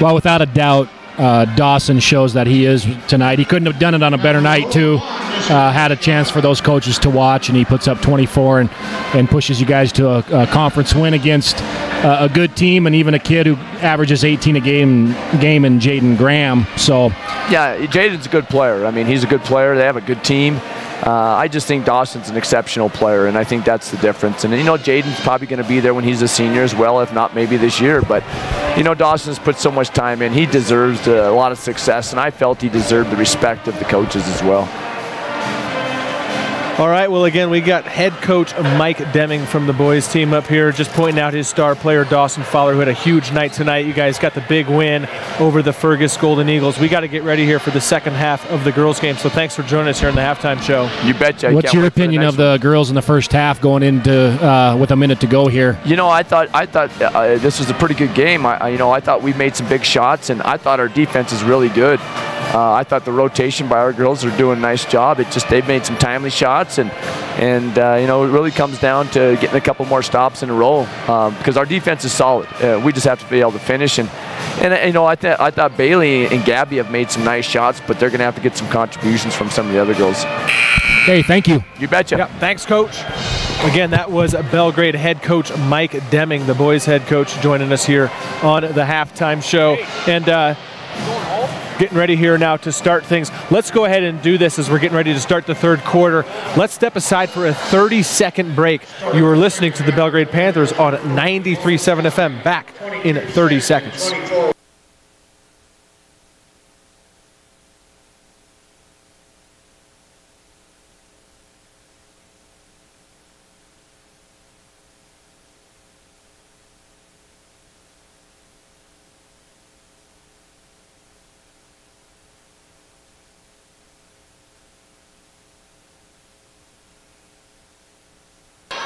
Well, without a doubt, Dawson shows that he is tonight. He couldn't have done it on a better night, too. Had a chance for those coaches to watch, and he puts up 24 and pushes you guys to a conference win against a good team and even a kid who averages 18 a game in Jaden Graham. So, yeah, Jaden's a good player. I mean, he's a good player. They have a good team. I just think Dawson's an exceptional player, and I think that's the difference. And, you know, Jaden's probably going to be there when he's a senior as well, if not maybe this year. But, you know, Dawson's put so much time in. He deserves a lot of success, and I felt he deserved the respect of the coaches as well. All right, well, again, we got head coach Mike Deming from the boys team up here, just pointing out his star player, Dawson Fowler, who had a huge night tonight. You guys got the big win over the Fergus Golden Eagles. We got to get ready here for the second half of the girls' game, so thanks for joining us here in the halftime show. You betcha. What's your opinion of the girls in the first half going into with a minute to go here? You know, I thought this was a pretty good game. I thought we made some big shots, and I thought our defense is really good. I thought the rotation by our girls are doing a nice job. They've made some timely shots, and you know, it really comes down to getting a couple more stops in a row because our defense is solid. We just have to be able to finish, and you know, I thought Bailey and Gabby have made some nice shots, but they're going to have to get some contributions from some of the other girls. Hey, thank you. You betcha. Yeah, thanks, Coach. Again, that was Belgrade head coach Mike Deming, the boys head coach, joining us here on the halftime show. And getting ready here now to start things. Let's go ahead and do this as we're getting ready to start the third quarter. Let's step aside for a 30-second break. You are listening to the Belgrade Panthers on 93.7 FM. Back in 30 seconds.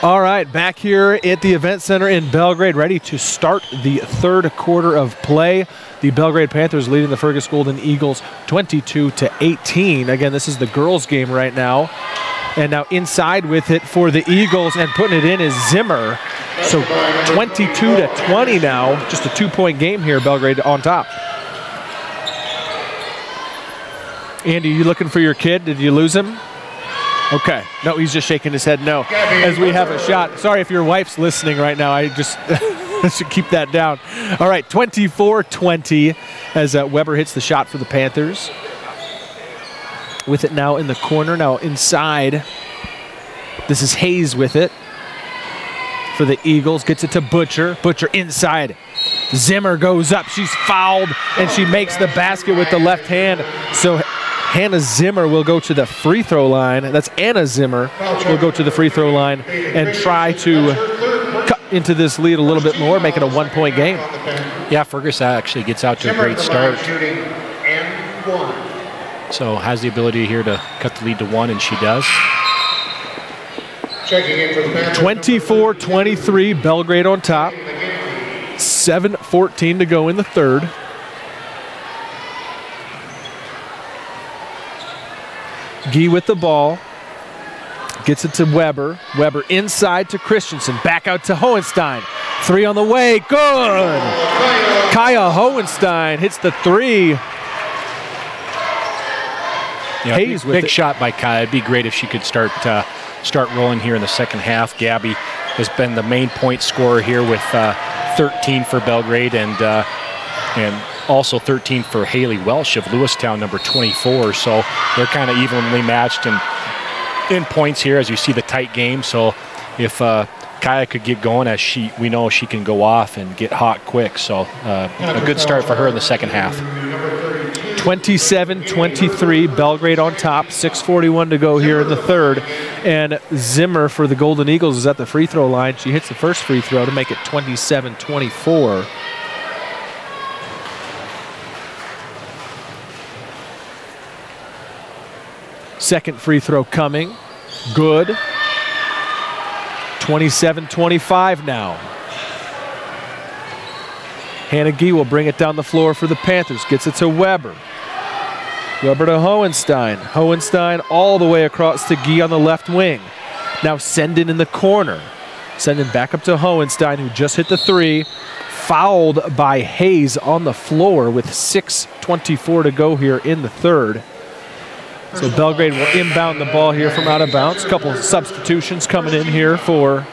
All right, back here at the Event Center in Belgrade, ready to start the third quarter of play. The Belgrade Panthers leading the Fergus Golden Eagles 22-18. Again, this is the girls' game right now. And now inside with it for the Eagles and putting it in is Zimmer. So 22-20 now, just a 2-point game here, Belgrade on top. Andy, you looking for your kid? Did you lose him? Okay. No, he's just shaking his head no. As we have a shot. Sorry if your wife's listening right now. I just should keep that down. All right, 24-20 as Weber hits the shot for the Panthers. With it now in the corner. Now inside. This is Hayes with it for the Eagles. Gets it to Butcher. Butcher inside. Zimmer goes up. She's fouled, and she makes the basket with the left hand. So Hannah Zimmer will go to the free throw line. That's Anna Zimmer will go to the free throw line and try to cut into this lead a little bit more, make it a 1-point game. Yeah, Fergus actually gets out to a great start. So has the ability here to cut the lead to 1, and she does. 24-23, Belgrade on top. 7:14 to go in the third. Gee with the ball. Gets it to Weber. Weber inside to Christensen. Back out to Hohenstein. 3 on the way. Good! Kaya Hohenstein hits the 3. Yeah, Hayes with big it. shot by Kaya. It'd be great if she could start rolling here in the second half. Gabby has been the main point scorer here with 13 for Belgrade and also 13 for Haley Welsh of Lewistown, number 24. So they're kind of evenly matched in points here as you see the tight game. So if Kaya could get going, as we know she can go off and get hot quick. So a good start for her in the second half. 27-23, Belgrade on top. 6:41 to go here in the third. And Zimmer for the Golden Eagles is at the free throw line. She hits the first free throw to make it 27-24. Second free throw coming. Good. 27-25 now. Hannah Gee will bring it down the floor for the Panthers. Gets it to Weber. Weber to Hohenstein. Hohenstein all the way across to Gee on the left wing. Now Senden in the corner. Senden back up to Hohenstein, who just hit the three. Fouled by Hayes on the floor with 6:24 to go here in the third. So Belgrade will inbound the ball here from out of bounds. A couple of substitutions coming in here for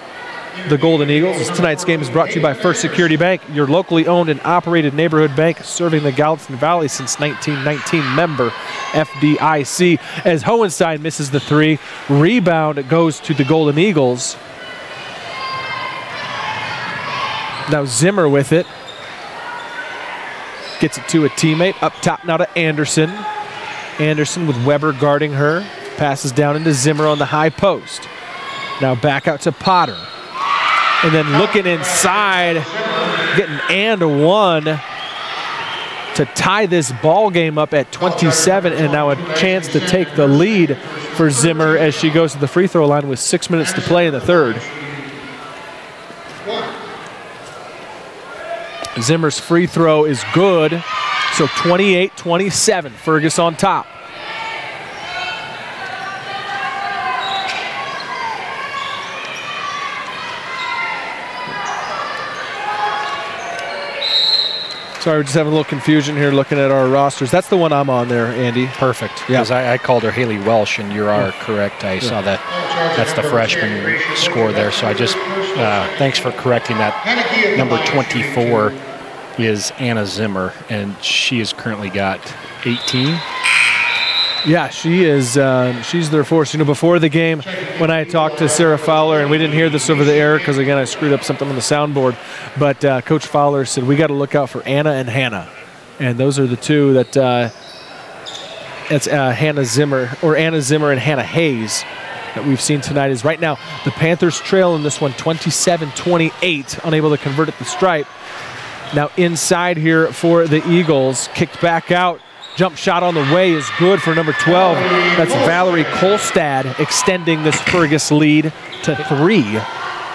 the Golden Eagles. Tonight's game is brought to you by First Security Bank, your locally owned and operated neighborhood bank serving the Gallatin Valley since 1919. Member FDIC. As Hohenstein misses the three, rebound goes to the Golden Eagles. Now Zimmer with it. Gets it to a teammate. Up top now to Anderson. Anderson with Weber guarding her. Passes down into Zimmer on the high post. Now back out to Potter. And then looking inside, getting and one to tie this ball game up at 27, and now a chance to take the lead for Zimmer as she goes to the free throw line with 6 minutes to play in the third. Zimmer's free throw is good, so 28-27, Fergus on top. Sorry, we're just having a little confusion here looking at our rosters. That's the one I'm on there, Andy. Perfect. Because I called her Haley Welsh, and you are correct. I saw that. That's the freshman score there. So I just, thanks for correcting that. Number 24 is Anna Zimmer, and she has currently got 18. Yeah, she is. She's their force. You know, before the game, when I talked to Sarah Fowler, and we didn't hear this over the air because, again, I screwed up something on the soundboard, but Coach Fowler said, we got to look out for Anna and Hannah. And those are the two that, it's Hannah Zimmer, or Anna Zimmer and Hannah Hayes that we've seen tonight. Is right now the Panthers trail in this one 27-28, unable to convert at the stripe. Now inside here for the Eagles, kicked back out. Jump shot on the way is good for number 12. That's Valerie Kolstad extending this Fergus lead to 3.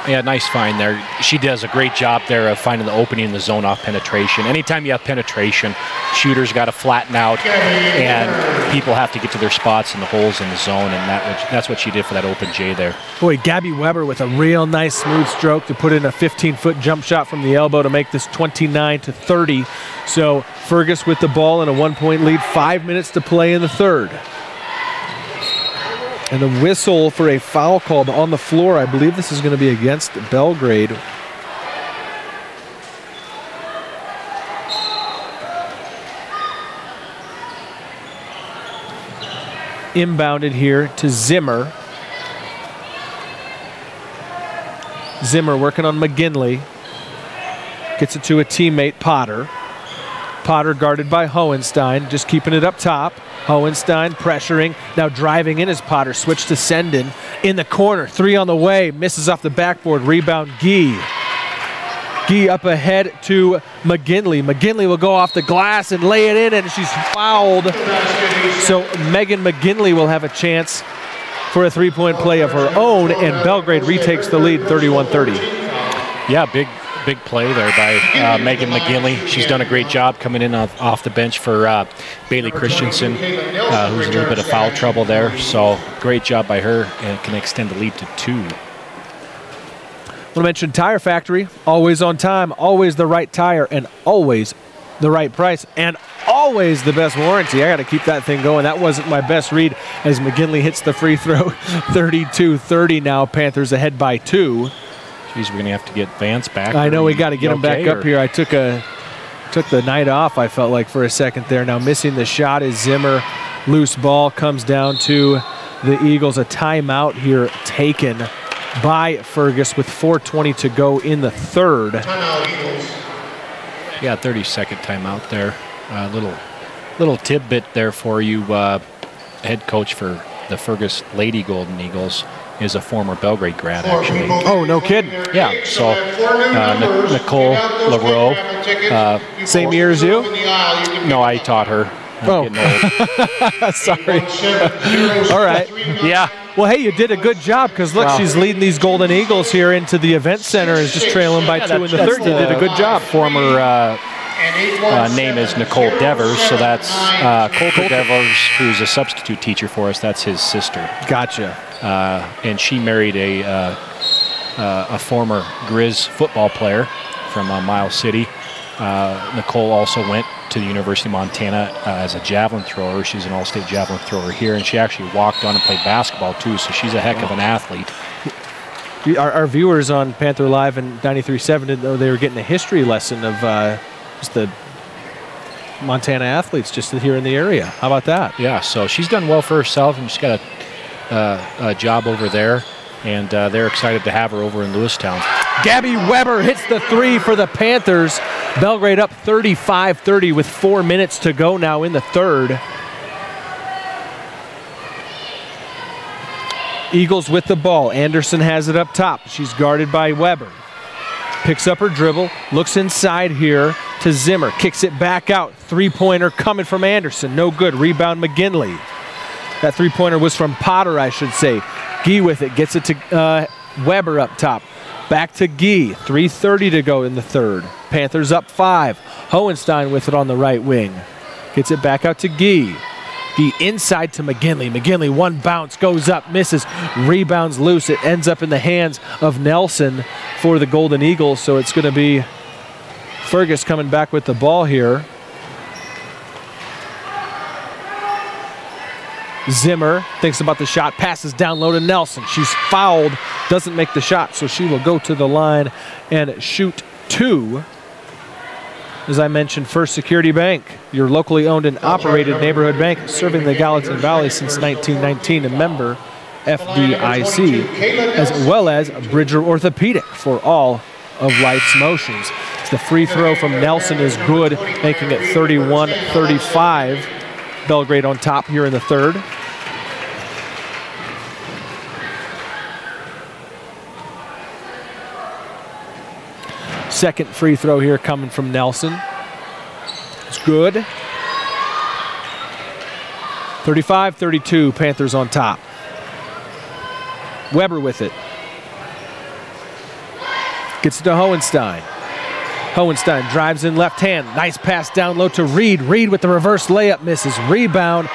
Yeah, nice find there. She does a great job there of finding the opening in the zone off penetration. Anytime you have penetration, shooters got to flatten out, and people have to get to their spots in the holes in the zone, and that's what she did for that open J there. Boy, Gabby Weber with a real nice smooth stroke to put in a 15-foot jump shot from the elbow to make this 29-30. So Fergus with the ball and a 1-point lead, 5 minutes to play in the third. And the whistle for a foul called on the floor. I believe this is going to be against Belgrade. Inbounded here to Zimmer. Zimmer working on McGinley. Gets it to a teammate, Potter. Potter guarded by Hohenstein, just keeping it up top. Hohenstein pressuring, now driving in as Potter. Switch to Senden in the corner. 3 on the way, misses off the backboard. Rebound, Gee. Gee up ahead to McGinley. McGinley will go off the glass and lay it in, and she's fouled. So Megan McGinley will have a chance for a three-point play of her own, and Belgrade retakes the lead 31-30. Yeah, big play there by Megan McGinley. She's done a great job coming in off the bench for Bailey Christensen, who's a little bit of foul trouble there. So great job by her, and can extend the lead to 2. I want to mention Tire Factory, always on time, always the right tire, and always the right price, and always the best warranty. I got to keep that thing going. That wasn't my best read as McGinley hits the free throw. 32-30 now, Panthers ahead by 2. Geez, we're going to have to get Vance back. I know we got to get him back up here. I took the night off, I felt like, for a second there. Now missing the shot is Zimmer. Loose ball comes down to the Eagles. A timeout here taken by Fergus with 4:20 to go in the third. Yeah, 30-second timeout there. Little tidbit there for you. Head coach for the Fergus Lady Golden Eagles is a former Belgrade grad, actually. Oh, no kidding. Yeah, so Nicole LaRoe. Same year as you? No, I taught her. I'm getting old. Sorry. All right. Yeah. Well, hey, you did a good job because, look, she's leading these Golden Eagles here into the event center and just trailing by 2 in the third. You did a good job. Former name is Nicole Devers, so that's Colter Devers, who's a substitute teacher for us. That's his sister. Gotcha. And she married a former Grizz football player from Miles City. Nicole also went to the University of Montana as a javelin thrower. She's an all-state javelin thrower here, and she actually walked on and played basketball too, so she's a heck of an athlete. Our viewers on Panther Live and 93.7 didn't know they were getting a history lesson of just the Montana athletes just here in the area. How about that? Yeah, so she's done well for herself, and she's got a job over there, and they're excited to have her over in Lewistown. Gabby Weber hits the three for the Panthers. Belgrade up 35-30 with 4 minutes to go now in the third. Eagles with the ball. Anderson has it up top. She's guarded by Weber. Picks up her dribble, looks inside here to Zimmer, kicks it back out. Three-pointer coming from Anderson. No good. Rebound McGinley. That three-pointer was from Potter, I should say. Gee with it, gets it to Weber up top. Back to Gee. 3:30 to go in the third. Panthers up 5. Hohenstein with it on the right wing. Gets it back out to Gee. Gee inside to McGinley. McGinley, one bounce, goes up, misses, rebounds loose. It ends up in the hands of Nelson for the Golden Eagles, so it's going to be Fergus coming back with the ball here. Zimmer thinks about the shot, passes down low to Nelson. She's fouled, doesn't make the shot, so she will go to the line and shoot 2. As I mentioned, First Security Bank, your locally owned and operated neighborhood bank serving the Gallatin Valley since 1919, a member FDIC, as well as Bridger Orthopedic for all of life's motions. The free throw from Nelson is good, making it 31-35. Belgrade on top here in the third. Second free throw here coming from Nelson. It's good. 35-32, Panthers on top. Weber with it. Gets it to Hohenstein. Hohenstein drives in left hand. Nice pass down low to Reed. Reed with the reverse layup misses. Rebound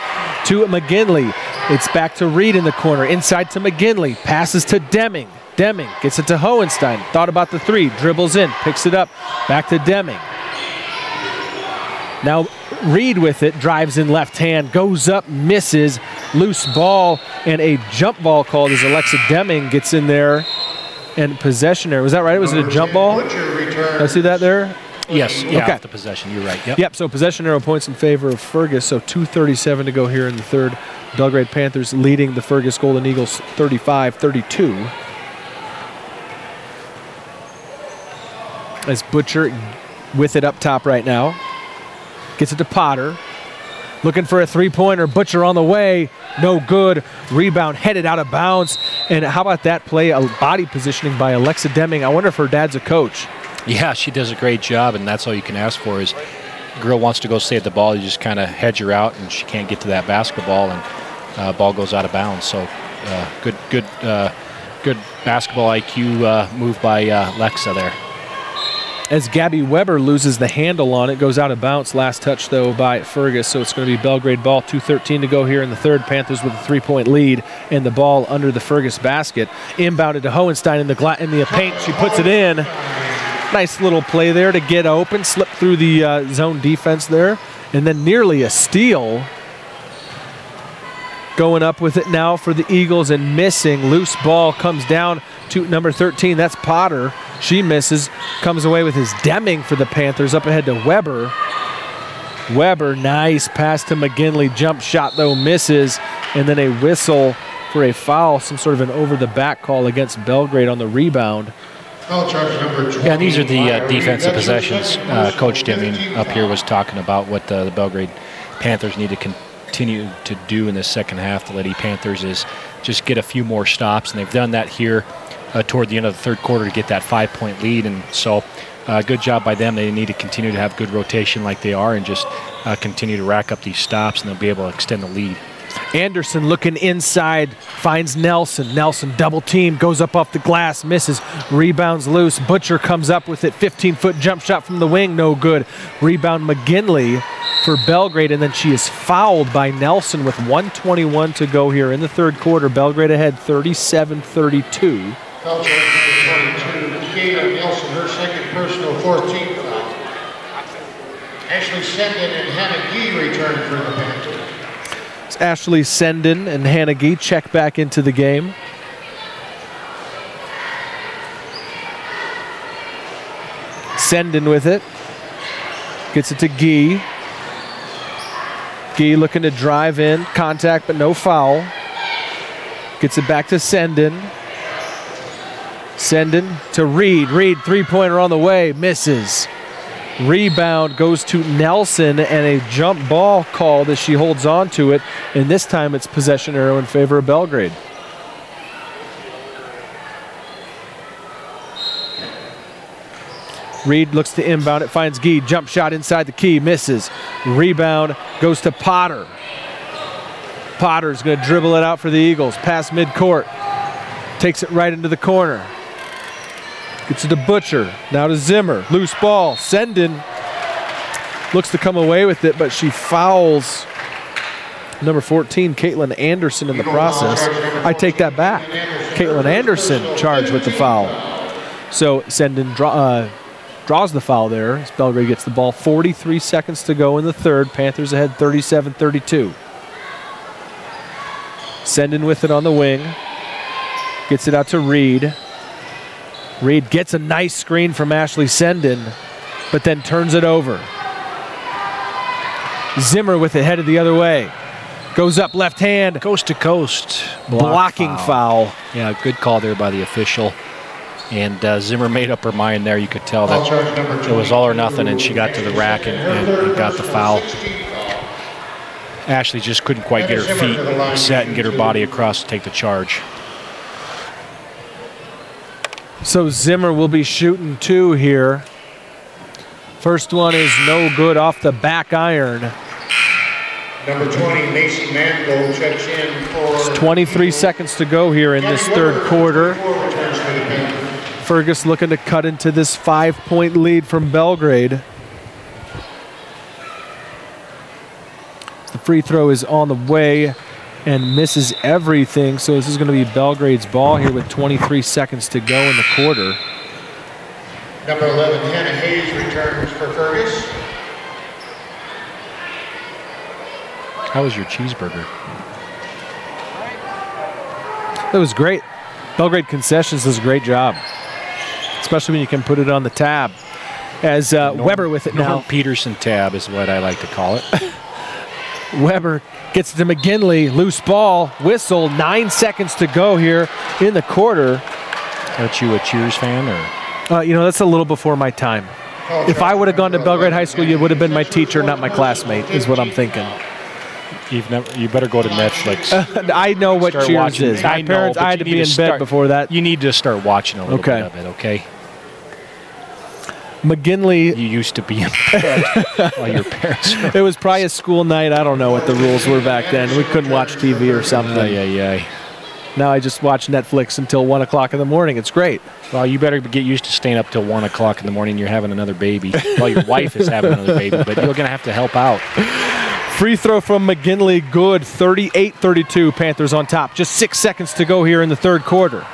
to McGinley. It's back to Reed in the corner. Inside to McGinley. Passes to Deming. Deming gets it to Hohenstein. Thought about the three. Dribbles in. Picks it up. Back to Deming. Now Reed with it. Drives in left hand. Goes up. Misses. Loose ball. And a jump ball called as Alexa Deming gets in there. And possession there. Was that right? Was it a jump ball? Did I see that there? Yes. Yeah, okay. Off the possession. You're right. Yep. Yep, so possession arrow points in favor of Fergus. So 2:37 to go here in the third. Belgrade Panthers leading the Fergus Golden Eagles 35-32. As Butcher with it up top right now. Gets it to Potter. Looking for a three-pointer. Butcher on the way. No good. Rebound headed out of bounds. And how about that play? A body positioning by Alexa Deming. I wonder if her dad's a coach. Yeah, she does a great job, and that's all you can ask for is the girl wants to go save the ball. You just kind of hedge her out, and she can't get to that basketball, and ball goes out of bounds. So good basketball IQ move by Lexa there. As Gabby Weber loses the handle on it, goes out of bounds. Last touch, though, by Fergus. So it's going to be Belgrade ball. 2:13 to go here in the third. Panthers with a three-point lead, and the ball under the Fergus basket. Inbounded to Hohenstein in the paint. She puts it in. Nice little play there to get open. Slip through the zone defense there. And then nearly a steal. Going up with it now for the Eagles and missing. Loose ball comes down to number 13. That's Potter. She misses. Comes away with his Deming for the Panthers. Up ahead to Weber. Weber, nice pass to McGinley. Jump shot, though, misses. And then a whistle for a foul. Some sort of an over-the-back call against Belgrade on the rebound. Yeah, and these are the defensive possessions. Coach Deming up here was talking about what the Belgrade Panthers need to continue to do in the second half. The Lady Panthers is just get a few more stops, and they've done that here toward the end of the third quarter to get that 5-point lead. And so good job by them. They need to continue to have good rotation like they are and just continue to rack up these stops, and they'll be able to extend the lead. Anderson looking inside, finds Nelson. Nelson double team, goes up off the glass, misses, rebounds loose. Butcher comes up with it, 15-foot jump shot from the wing, no good. Rebound McGinley for Belgrade, and then she is fouled by Nelson with 1:21 to go here in the third quarter. Belgrade ahead 37-32. Foul charge number 22, Kayla Nelson, her second personal 14th foul. Ashley Sendon and Hannah Gee return for the Panthers. Ashley Sendon and Hannah Gee check back into the game. Sendon with it. Gets it to Gee. Gee looking to drive in. Contact, but no foul. Gets it back to Sendon. Sendon to Reed. Reed, three-pointer on the way. Misses. Rebound goes to Nelson, and a jump ball called as she holds on to it. And this time it's possession arrow in favor of Belgrade. Reed looks to inbound. It finds Gee. Jump shot inside the key. Misses. Rebound goes to Potter. Potter's going to dribble it out for the Eagles. Past midcourt. Takes it right into the corner. Gets it to Butcher. Now to Zimmer. Loose ball. Sendon looks to come away with it, but she fouls number 14, Caitlin Anderson, in the process. I take that back. Caitlin Anderson charged with the foul. So Sendon draws the foul there as Belgrade gets the ball. 43 seconds to go in the third. Panthers ahead 37-32. Sendon with it on the wing. Gets it out to Reed. Reed gets a nice screen from Ashley Sendon, but then turns it over. Zimmer with it headed the other way. Goes up left hand. Coast to coast. Blocking foul. Yeah, good call there by the official. And Zimmer made up her mind there. You could tell that it was all or nothing, and she got to the rack and got the foul. Ashley just couldn't quite get her feet set and get her body across to take the charge. So Zimmer will be shooting two here. First one is no good off the back iron. Number 20, Macy Mangold checks in for... 23 seconds to go here in this third quarter. Fergus looking to cut into this 5-point lead from Belgrade. The free throw is on the way and misses everything. So this is going to be Belgrade's ball here with 23 seconds to go in the quarter. Number 11, Hannah Hayes returns for Fergus. How was your cheeseburger? That was great. Belgrade Concessions does a great job, especially when you can put it on the tab. As Weber with it now. Norm Peterson tab is what I like to call it. Weber gets to McGinley, loose ball, whistle, 9 seconds to go here in the quarter. Aren't you a Cheers fan? Or? You know, that's a little before my time. If I would have gone to Belgrade High School, you would have been my teacher, not my classmate, is what I'm thinking. You better go to Netflix. I know what Cheers is. My parents, I had to be in bed before that. You need to start watching a little bit of it, okay? McGinley. You used to be in bed while your parents were. It was probably a school night. I don't know what the rules were back then. We couldn't watch TV or something. Now I just watch Netflix until 1 o'clock in the morning. It's great. Well, you better get used to staying up till 1 o'clock in the morning. You're having another baby. Well, your wife is having another baby, but you're going to have to help out. Free throw from McGinley, good. 38-32, Panthers on top. Just 6 seconds to go here in the third quarter.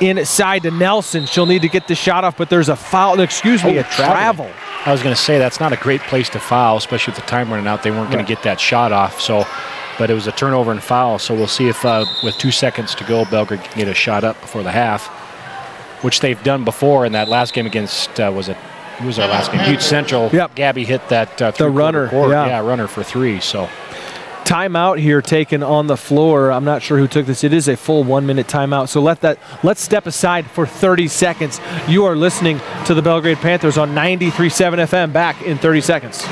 Inside to Nelson. She'll need to get the shot off, but there's a foul. Excuse me, a travel. I was going to say that's not a great place to foul, especially with the time running out. They weren't going to get that shot off. So, but it was a turnover and foul. So we'll see if with 2 seconds to go, Belgrade can get a shot up before the half, which they've done before in that last game against who was our last game? Butte Central. Yep. Gabby hit that the runner. Runner for three. So. Timeout here taken on the floor. I'm not sure who took this. It is a full 1 minute timeout. So let's step aside for 30 seconds. You are listening to the Belgrade Panthers on 93.7 FM. Back in 30 seconds.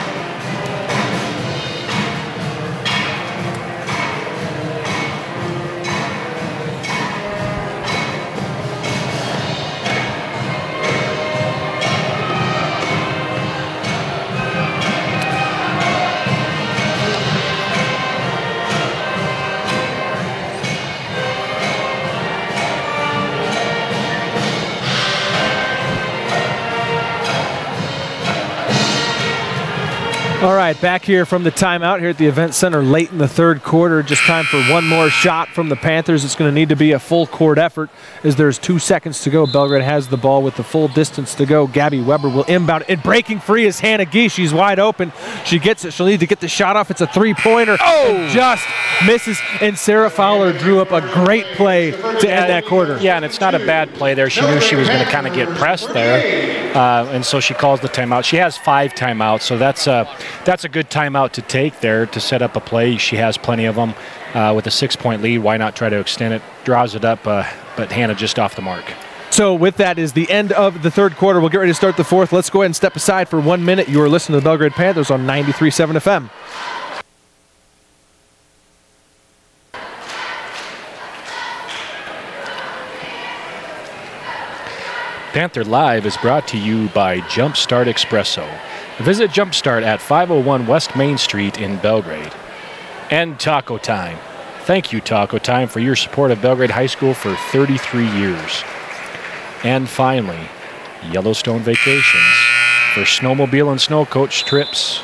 All right, back here from the timeout here at the Event Center late in the third quarter. Just time for one more shot from the Panthers. It's going to need to be a full court effort as there's 2 seconds to go. Belgrade has the ball with the full distance to go. Gabby Weber will inbound it. And breaking free is Hannah Gee. She's wide open. She gets it. She'll need to get the shot off. It's a three-pointer. And just misses. And Sarah Fowler drew up a great play to end that quarter. Yeah, and it's not a bad play there. She knew she was going to kind of get pressed there, and so she calls the timeout. She has 5 timeouts, so that's a good timeout to take there to set up a play. She has plenty of them. With a 6-point lead, why not try to extend it? Draws it up, but Hannah just off the mark. So with that is the end of the third quarter. We'll get ready to start the fourth. Let's go ahead and step aside for 1 minute. You are listening to the Belgrade Panthers on 93.7 FM. Panther Live is brought to you by Jumpstart Espresso. Visit Jumpstart at 501 West Main Street in Belgrade. And Taco Time. Thank you, Taco Time, for your support of Belgrade High School for 33 years. And finally, Yellowstone Vacations. For snowmobile and snow coach trips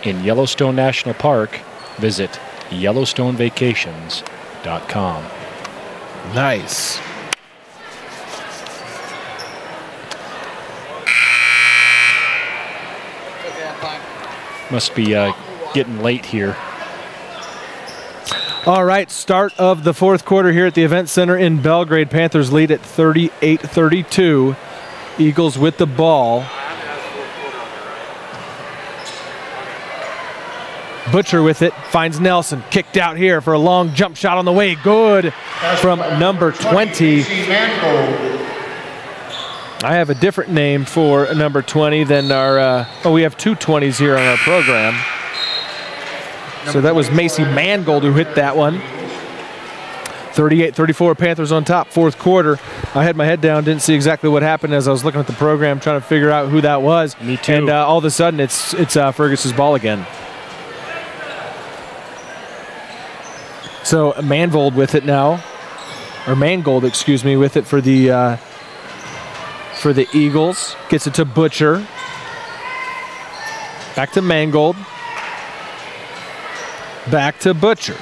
in Yellowstone National Park, visit YellowstoneVacations.com. Nice. Must be getting late here. All right, start of the fourth quarter here at the Event Center in Belgrade. Panthers lead at 38-32. Eagles with the ball. Butcher with it, finds Nelson. Kicked out here for a long jump shot on the way. Good from number 20. I have a different name for number 20 than our, we have 2 20s here on our program. So that was Macy Mangold who hit that one. 38-34, Panthers on top, fourth quarter. I had my head down, didn't see exactly what happened as I was looking at the program, trying to figure out who that was. Me too. And all of a sudden, it's Fergus's ball again. So Mangold with it now, or Mangold, excuse me, with it for the Eagles. Gets it to Butcher. Back to Mangold. Back to Butcher.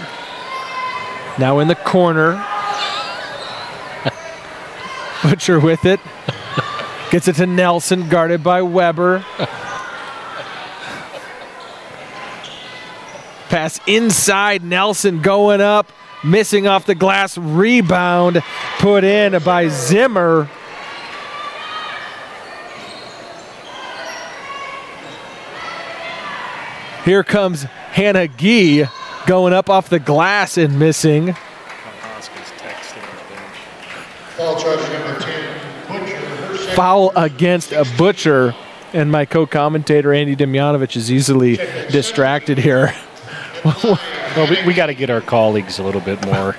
Now in the corner. Butcher with it. Gets it to Nelson, guarded by Weber. Pass inside, Nelson going up, missing off the glass. Rebound put in by Zimmer. Here comes Hannah Gee going up off the glass and missing. Foul against a Butcher, and my co-commentator Andy Demjanovic is easily distracted here. Well, we got to get our colleagues a little bit more.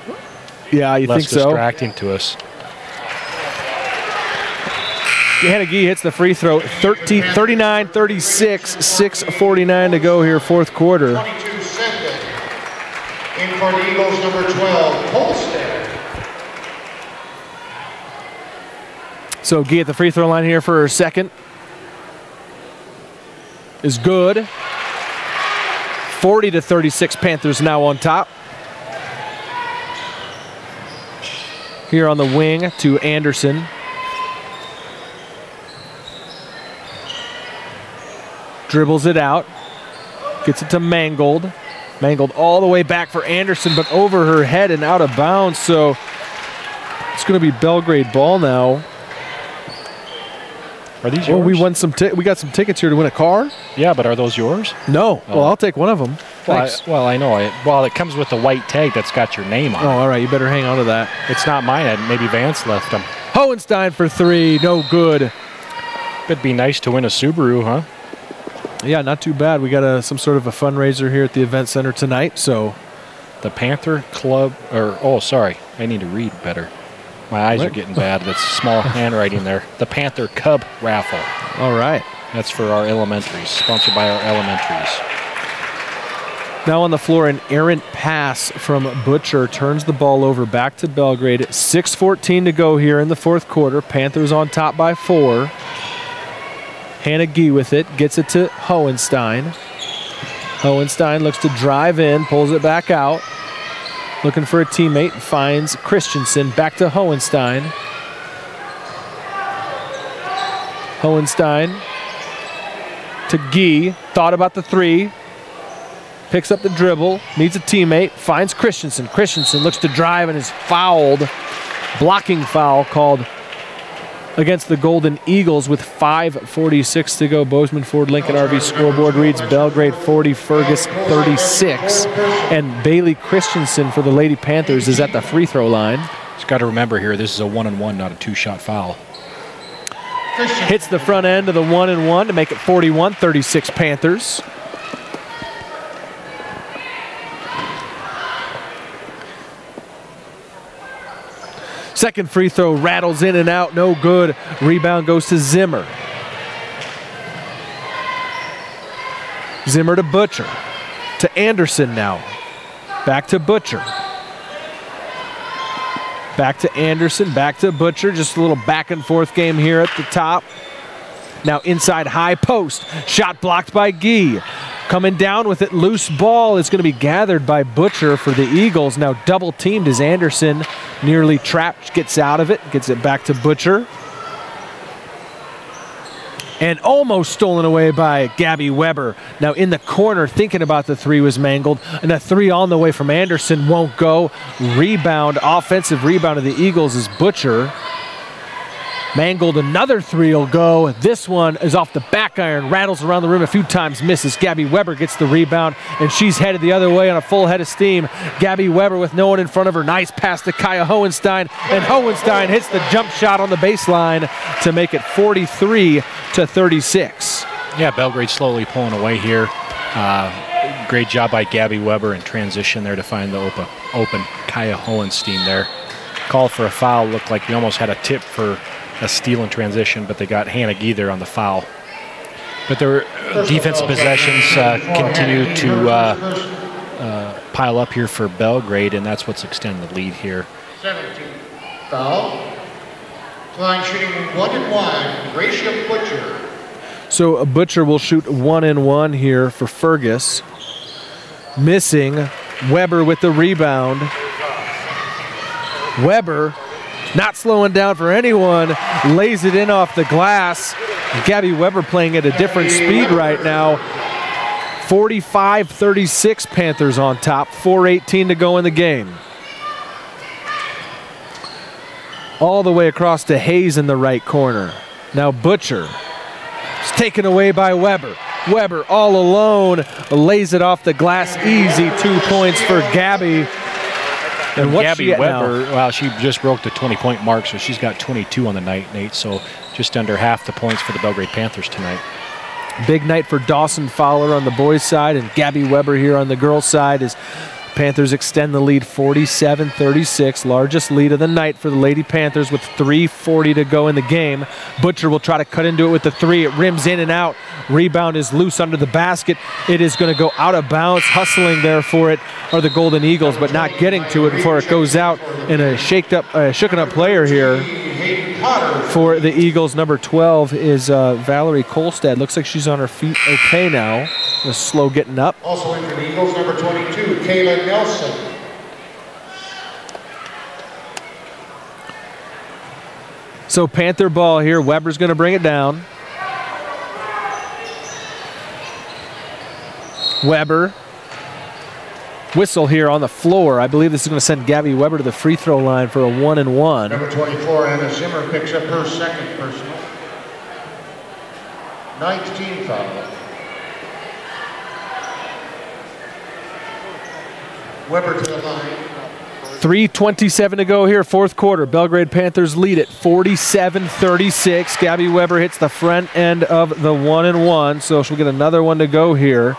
Yeah, you think so? Less distracting to us. Hannah Gee hits the free throw. 39-36, 6:49 to go here, fourth quarter. 22 second. In for the Eagles, number 12, Holstead. So Gee at the free throw line here for her second. Is good. 40-36, Panthers now on top. Here on the wing to Anderson. Dribbles it out. Gets it to Mangold. Mangold all the way back for Anderson, but over her head and out of bounds. So it's going to be Belgrade ball now. Are these yours? Well, we won some. We got some tickets here to win a car. Yeah, but are those yours? No. Oh. Well, I'll take one of them. Thanks. Well, I know. It comes with the white tag that's got your name on it. Oh, all right. You better hang on to that. It's not mine. Maybe Vance left them. Hohenstein for 3. No good. It'd be nice to win a Subaru, huh? Yeah, not too bad. We got some sort of a fundraiser here at the Event Center tonight. So the Panther Club, sorry. I need to read better. My eyes are getting bad. That's small handwriting there. The Panther Cub raffle. All right. That's for our elementaries, sponsored by our elementaries. Now on the floor, an errant pass from Butcher turns the ball over back to Belgrade. 6:14 to go here in the fourth quarter. Panthers on top by 4. Hannah Gee with it, gets it to Hohenstein. Hohenstein looks to drive in, pulls it back out. Looking for a teammate, finds Christensen. Back to Hohenstein. Hohenstein to Guy. Thought about the three. Picks up the dribble. Needs a teammate. Finds Christensen. Christensen looks to drive and is fouled. Blocking foul called against the Golden Eagles with 5:46 to go. Bozeman Ford Lincoln RV scoreboard reads Belgrade 40, Fergus 36. And Bailey Christensen for the Lady Panthers is at the free throw line. Just got to remember here, this is a 1-and-1, not a 2-shot foul. Hits the front end of the 1-and-1 to make it 41-36 Panthers. Second free throw rattles in and out, no good. Rebound goes to Zimmer. Zimmer to Butcher. To Anderson now. Back to Butcher. Back to Anderson, back to Butcher. Just a little back and forth game here at the top. Now inside high post. Shot blocked by Guy. Coming down with it, loose ball is going to be gathered by Butcher for the Eagles. Now double teamed as Anderson nearly trapped, gets out of it, gets it back to Butcher. And almost stolen away by Gabby Weber. Now in the corner, thinking about the three was mangled. And a three on the way from Anderson won't go. Rebound, offensive rebound of the Eagles is Butcher. Mangled, another three will go. This one is off the back iron, rattles around the rim a few times, misses. Gabby Weber gets the rebound, and she's headed the other way on a full head of steam. Gabby Weber with no one in front of her. Nice pass to Kaya Hohenstein, and Hohenstein hits the jump shot on the baseline to make it 43-36. Yeah, Belgrade slowly pulling away here. Great job by Gabby Weber in transition there to find the open Kaya Hohenstein there. Call for a foul. Looked like we almost had a tip for a steal in transition, but they got Hannah Guy there on the foul. But their defensive possessions continue to pile up here for Belgrade, and that's what's extending the lead here. 17 foul. Klein shooting 1-and-1. Gracia Butcher. So Butcher will shoot 1-and-1 here for Fergus. Missing. Weber with the rebound. Weber, not slowing down for anyone, lays it in off the glass. Gabby Weber playing at a different speed right now. 45-36 Panthers on top, 4:18 to go in the game. All the way across to Hayes in the right corner. Now Butcher is taken away by Weber. Weber all alone, lays it off the glass, easy 2 points for Gabby. And what's Gabby she at Weber, now? well, she just broke the 20-point mark, so she's got 22 on the night, Nate. So just under half the points for the Belgrade Panthers tonight. Big night for Dawson Fowler on the boys' side and Gabby Weber here on the girls' side as Panthers extend the lead 47-36. Largest lead of the night for the Lady Panthers with 3:40 to go in the game. Butcher will try to cut into it with the three. It rims in and out. Rebound is loose under the basket. It is going to go out of bounds. Hustling there for it are the Golden Eagles, but not getting to it before it goes out. And a shooken up player here for the Eagles. Number 12 is Valerie Kolstad. Looks like she's on her feet okay now. Just slow getting up. Also in for the Eagles, number 22, Kayla Nelson. So Panther ball here. Weber's going to bring it down. Weber. Whistle here on the floor. I believe this is going to send Gabby Weber to the free throw line for a 1-and-1. Number 24, Anna Zimmer picks up her second personal. 9th team foul. Weber to the line. 3:27 to go here, fourth quarter. Belgrade Panthers lead it 47-36. Gabby Weber hits the front end of the 1-and-1, so she'll get another one to go here.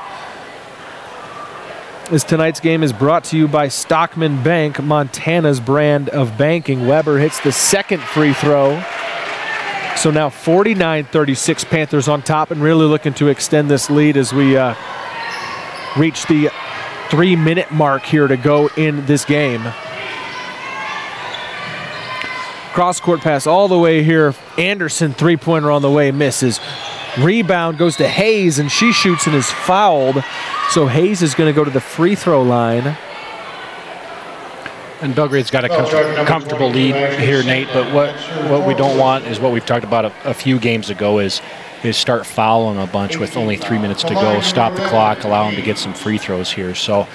This tonight's game is brought to you by Stockman Bank, Montana's brand of banking. Weber hits the second free throw. So now 49-36 Panthers on top and really looking to extend this lead as we reach the 3-minute mark here to go in this game. Cross-court pass all the way here. Anderson, three-pointer on the way, misses. Rebound goes to Hayes, and she shoots and is fouled. So Hayes is going to go to the free throw line. And Belgrade's got a comfortable lead here, Nate, but what we don't want is what we've talked about a few games ago is start fouling a bunch with only 3 minutes to go, stop the clock, allow them to get some free throws here. So,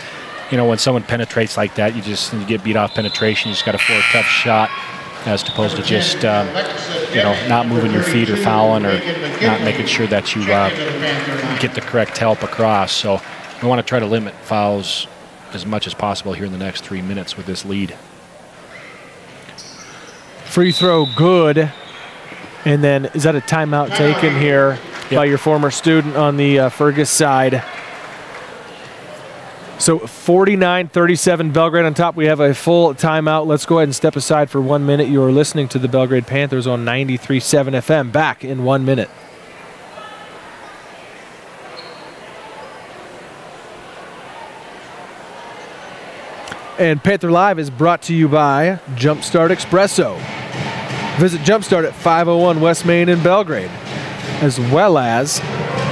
you know, when someone penetrates like that, you get beat off penetration. You just got to force a tough shot as opposed to just, you know, not moving your feet or fouling or not making sure that you get the correct help across. So we want to try to limit fouls as much as possible here in the next 3 minutes with this lead. Free throw good. And then is that a timeout taken here by your former student on the Fergus side? So 49-37 Belgrade on top. We have a full timeout. Let's go ahead and step aside for 1 minute. You are listening to the Belgrade Panthers on 93.7 FM. Back in 1 minute. And Panther Live is brought to you by Jumpstart Espresso. Visit Jumpstart at 501 West Main in Belgrade, as well as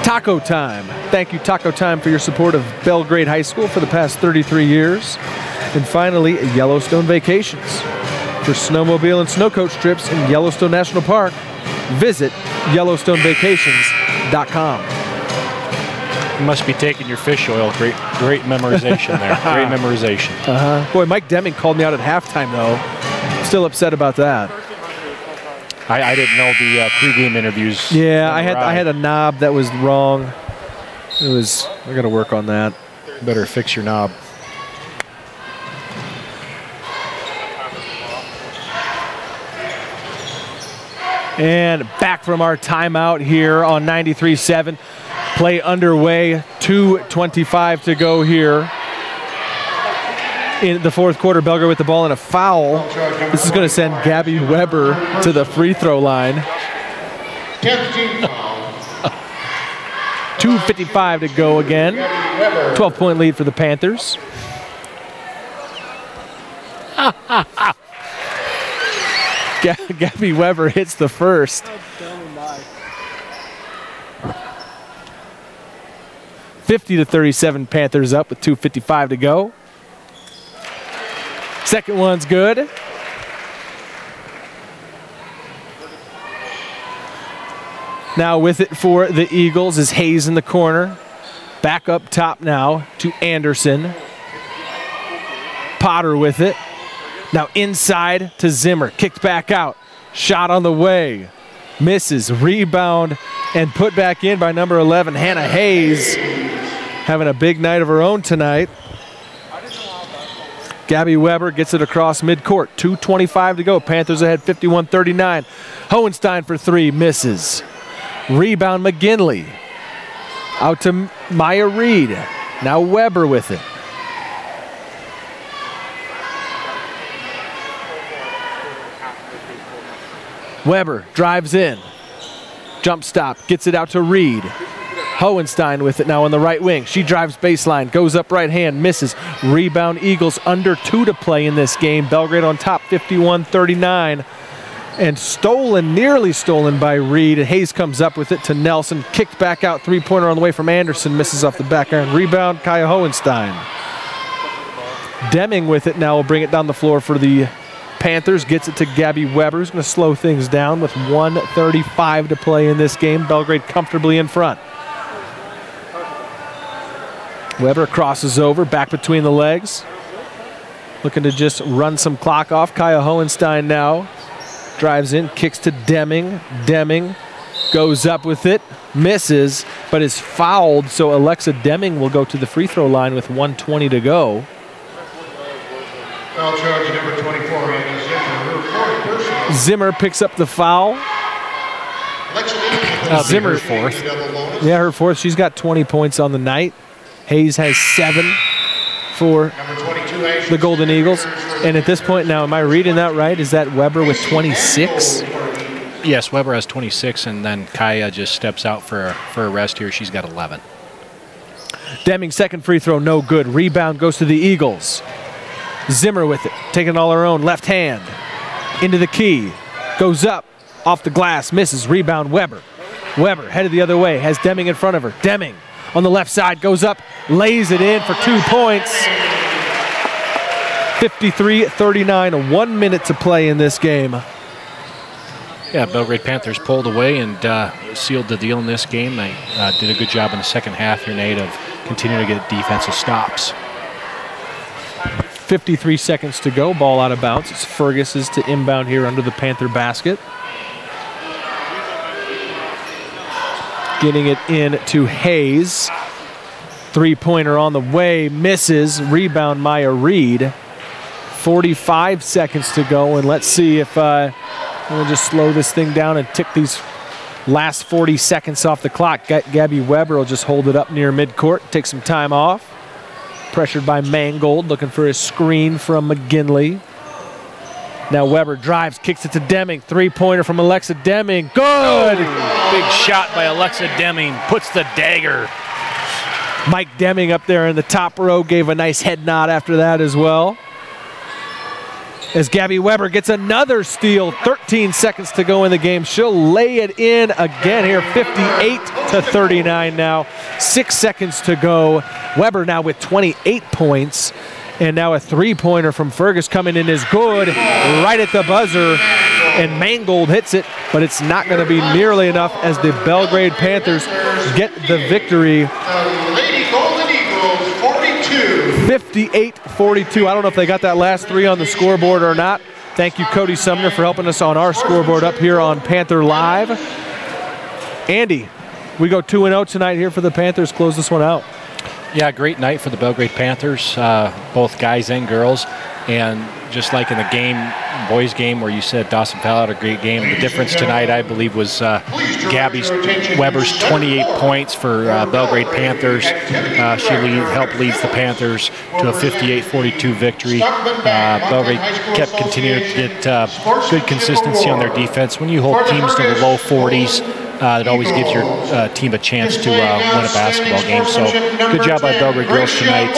Taco Time. Thank you, Taco Time, for your support of Belgrade High School for the past 33 years. And finally, Yellowstone Vacations. For snowmobile and snow coach trips in Yellowstone National Park, visit YellowstoneVacations.com. You must be taking your fish oil. Great memorization there. Great memorization. Boy, Mike Deming called me out at halftime, though. Still upset about that. I didn't know the pregame interviews. Yeah, I had a knob that was wrong. I got to work on that. Better fix your knob. And back from our timeout here on 93.7. Play underway, 2:25 to go here in the fourth quarter. Belgrade with the ball and a foul. This is going to send Gabby Weber to the free throw line. 2:55 to go again. 12-point lead for the Panthers. Gabby Weber hits the first. 50-37 Panthers up with 2:55 to go. Second one's good. Now with it for the Eagles is Hayes in the corner. Back up top now to Anderson. Potter with it. Now inside to Zimmer. Kicked back out. Shot on the way. Misses. Rebound and put back in by number 11, Hannah Hayes. Having a big night of her own tonight. Gabby Weber gets it across midcourt. 2:25 to go. Panthers ahead 51-39. Hohenstein for three. Misses. Rebound McGinley. Out to Maya Reed. Now Weber with it. Weber drives in. Jump stop. Gets it out to Reed. Hohenstein with it now on the right wing. She drives baseline. Goes up right hand. Misses. Rebound Eagles. Under 2 to play in this game. Belgrade on top 51-39. And stolen, nearly stolen by Reed. And Hayes comes up with it to Nelson. Kicked back out. Three-pointer on the way from Anderson. Misses off the back iron. Rebound, Kaya Hohenstein. Deming with it now will bring it down the floor for the Panthers. Gets it to Gabby Weber, who's going to slow things down with 1:35 to play in this game. Belgrade comfortably in front. Weber crosses over, back between the legs. Looking to just run some clock off. Kaya Hohenstein now. Drives in, kicks to Deming. Deming goes up with it, misses, but is fouled. So Alexa Deming will go to the free throw line with 1:20 to go. Foul charge number 24, Hannah Zimmer. Her fourth personal. Zimmer picks up the foul. Zimmer fourth. Yeah, her fourth. She's got 20 points on the night. Hayes has 7 for the Golden Eagles. And at this point now, am I reading that right? Is that Weber with 26? Yes, Weber has 26, and then Kaya just steps out for a rest here. She's got 11. Deming's second free throw, no good. Rebound goes to the Eagles. Zimmer with it, taking it all her own. Left hand into the key. Goes up, off the glass, misses. Rebound Weber. Weber headed the other way, has Deming in front of her. Deming on the left side, goes up, lays it in for 2 points. 53-39, 1 minute to play in this game. Yeah, Belgrade Panthers pulled away and sealed the deal in this game. They did a good job in the second half here, Nate, of continuing to get defensive stops. 53 seconds to go, ball out of bounds. It's Fergus to inbound here under the Panther basket. Getting it in to Hayes. Three-pointer on the way, misses. Rebound Maya Reed. 45 seconds to go, and let's see if we'll just slow this thing down and tick these last 40 seconds off the clock. Gabby Weber will just hold it up near midcourt, take some time off. Pressured by Mangold, looking for a screen from McGinley. Now Weber drives, kicks it to Deming. Three-pointer from Alexa Deming. Good! Big shot by Alexa Deming, puts the dagger. Mike Deming up there in the top row gave a nice head nod after that as well. As Gabby Weber gets another steal, 13 seconds to go in the game. She'll lay it in again here, 58-39 now. 6 seconds to go. Weber now with 28 points. And now a three-pointer from Fergus coming in is good, right at the buzzer. And Mangold hits it, but it's not going to be nearly enough as the Belgrade Panthers get the victory. Lady Golden Eagles, 42. 58-42. I don't know if they got that last three on the scoreboard or not. Thank you, Cody Sumner, for helping us on our scoreboard up here on Panther Live. Andy, we go 2-0 tonight here for the Panthers. Close this one out. Yeah, great night for the Belgrade Panthers, both guys and girls. And just like in the game, boys game, where you said Dawson Fowler had a great game, the difference tonight, I believe, was Gabby Weber's 28 points for Belgrade Panthers. She helped lead the Panthers to a 58-42 victory. Belgrade kept continuing to get good consistency on their defense. When you hold teams to the low 40s, it always gives your team a chance to win a basketball game. So good job by Belgrade girls tonight,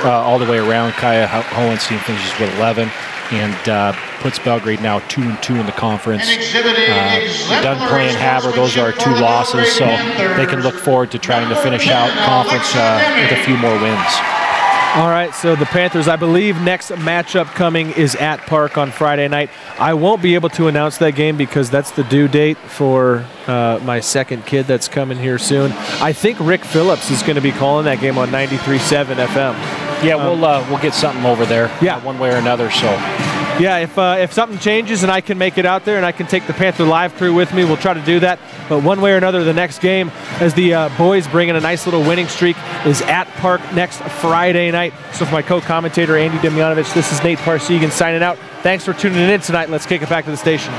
all the way around. Kaya Hohenstein finishes with 11 and puts Belgrade now 2-2 in the conference. Done playing Havre, those are our 2 losses, so they can look forward to trying to finish out conference with a few more wins. All right, so the Panthers, I believe next matchup coming is at Park on Friday night. I won't be able to announce that game because that's the due date for my second kid that's coming here soon. I think Rick Phillips is going to be calling that game on 93.7 FM. Yeah, we'll get something over there, one way or another. So, yeah, if something changes and I can make it out there and I can take the Panther Live crew with me, we'll try to do that. But one way or another, the next game, as the boys bring in a nice little winning streak, is at Park next Friday night. So for my co-commentator, Andy Demjanovic, this is Nate Parsegan signing out. Thanks for tuning in tonight. Let's kick it back to the station.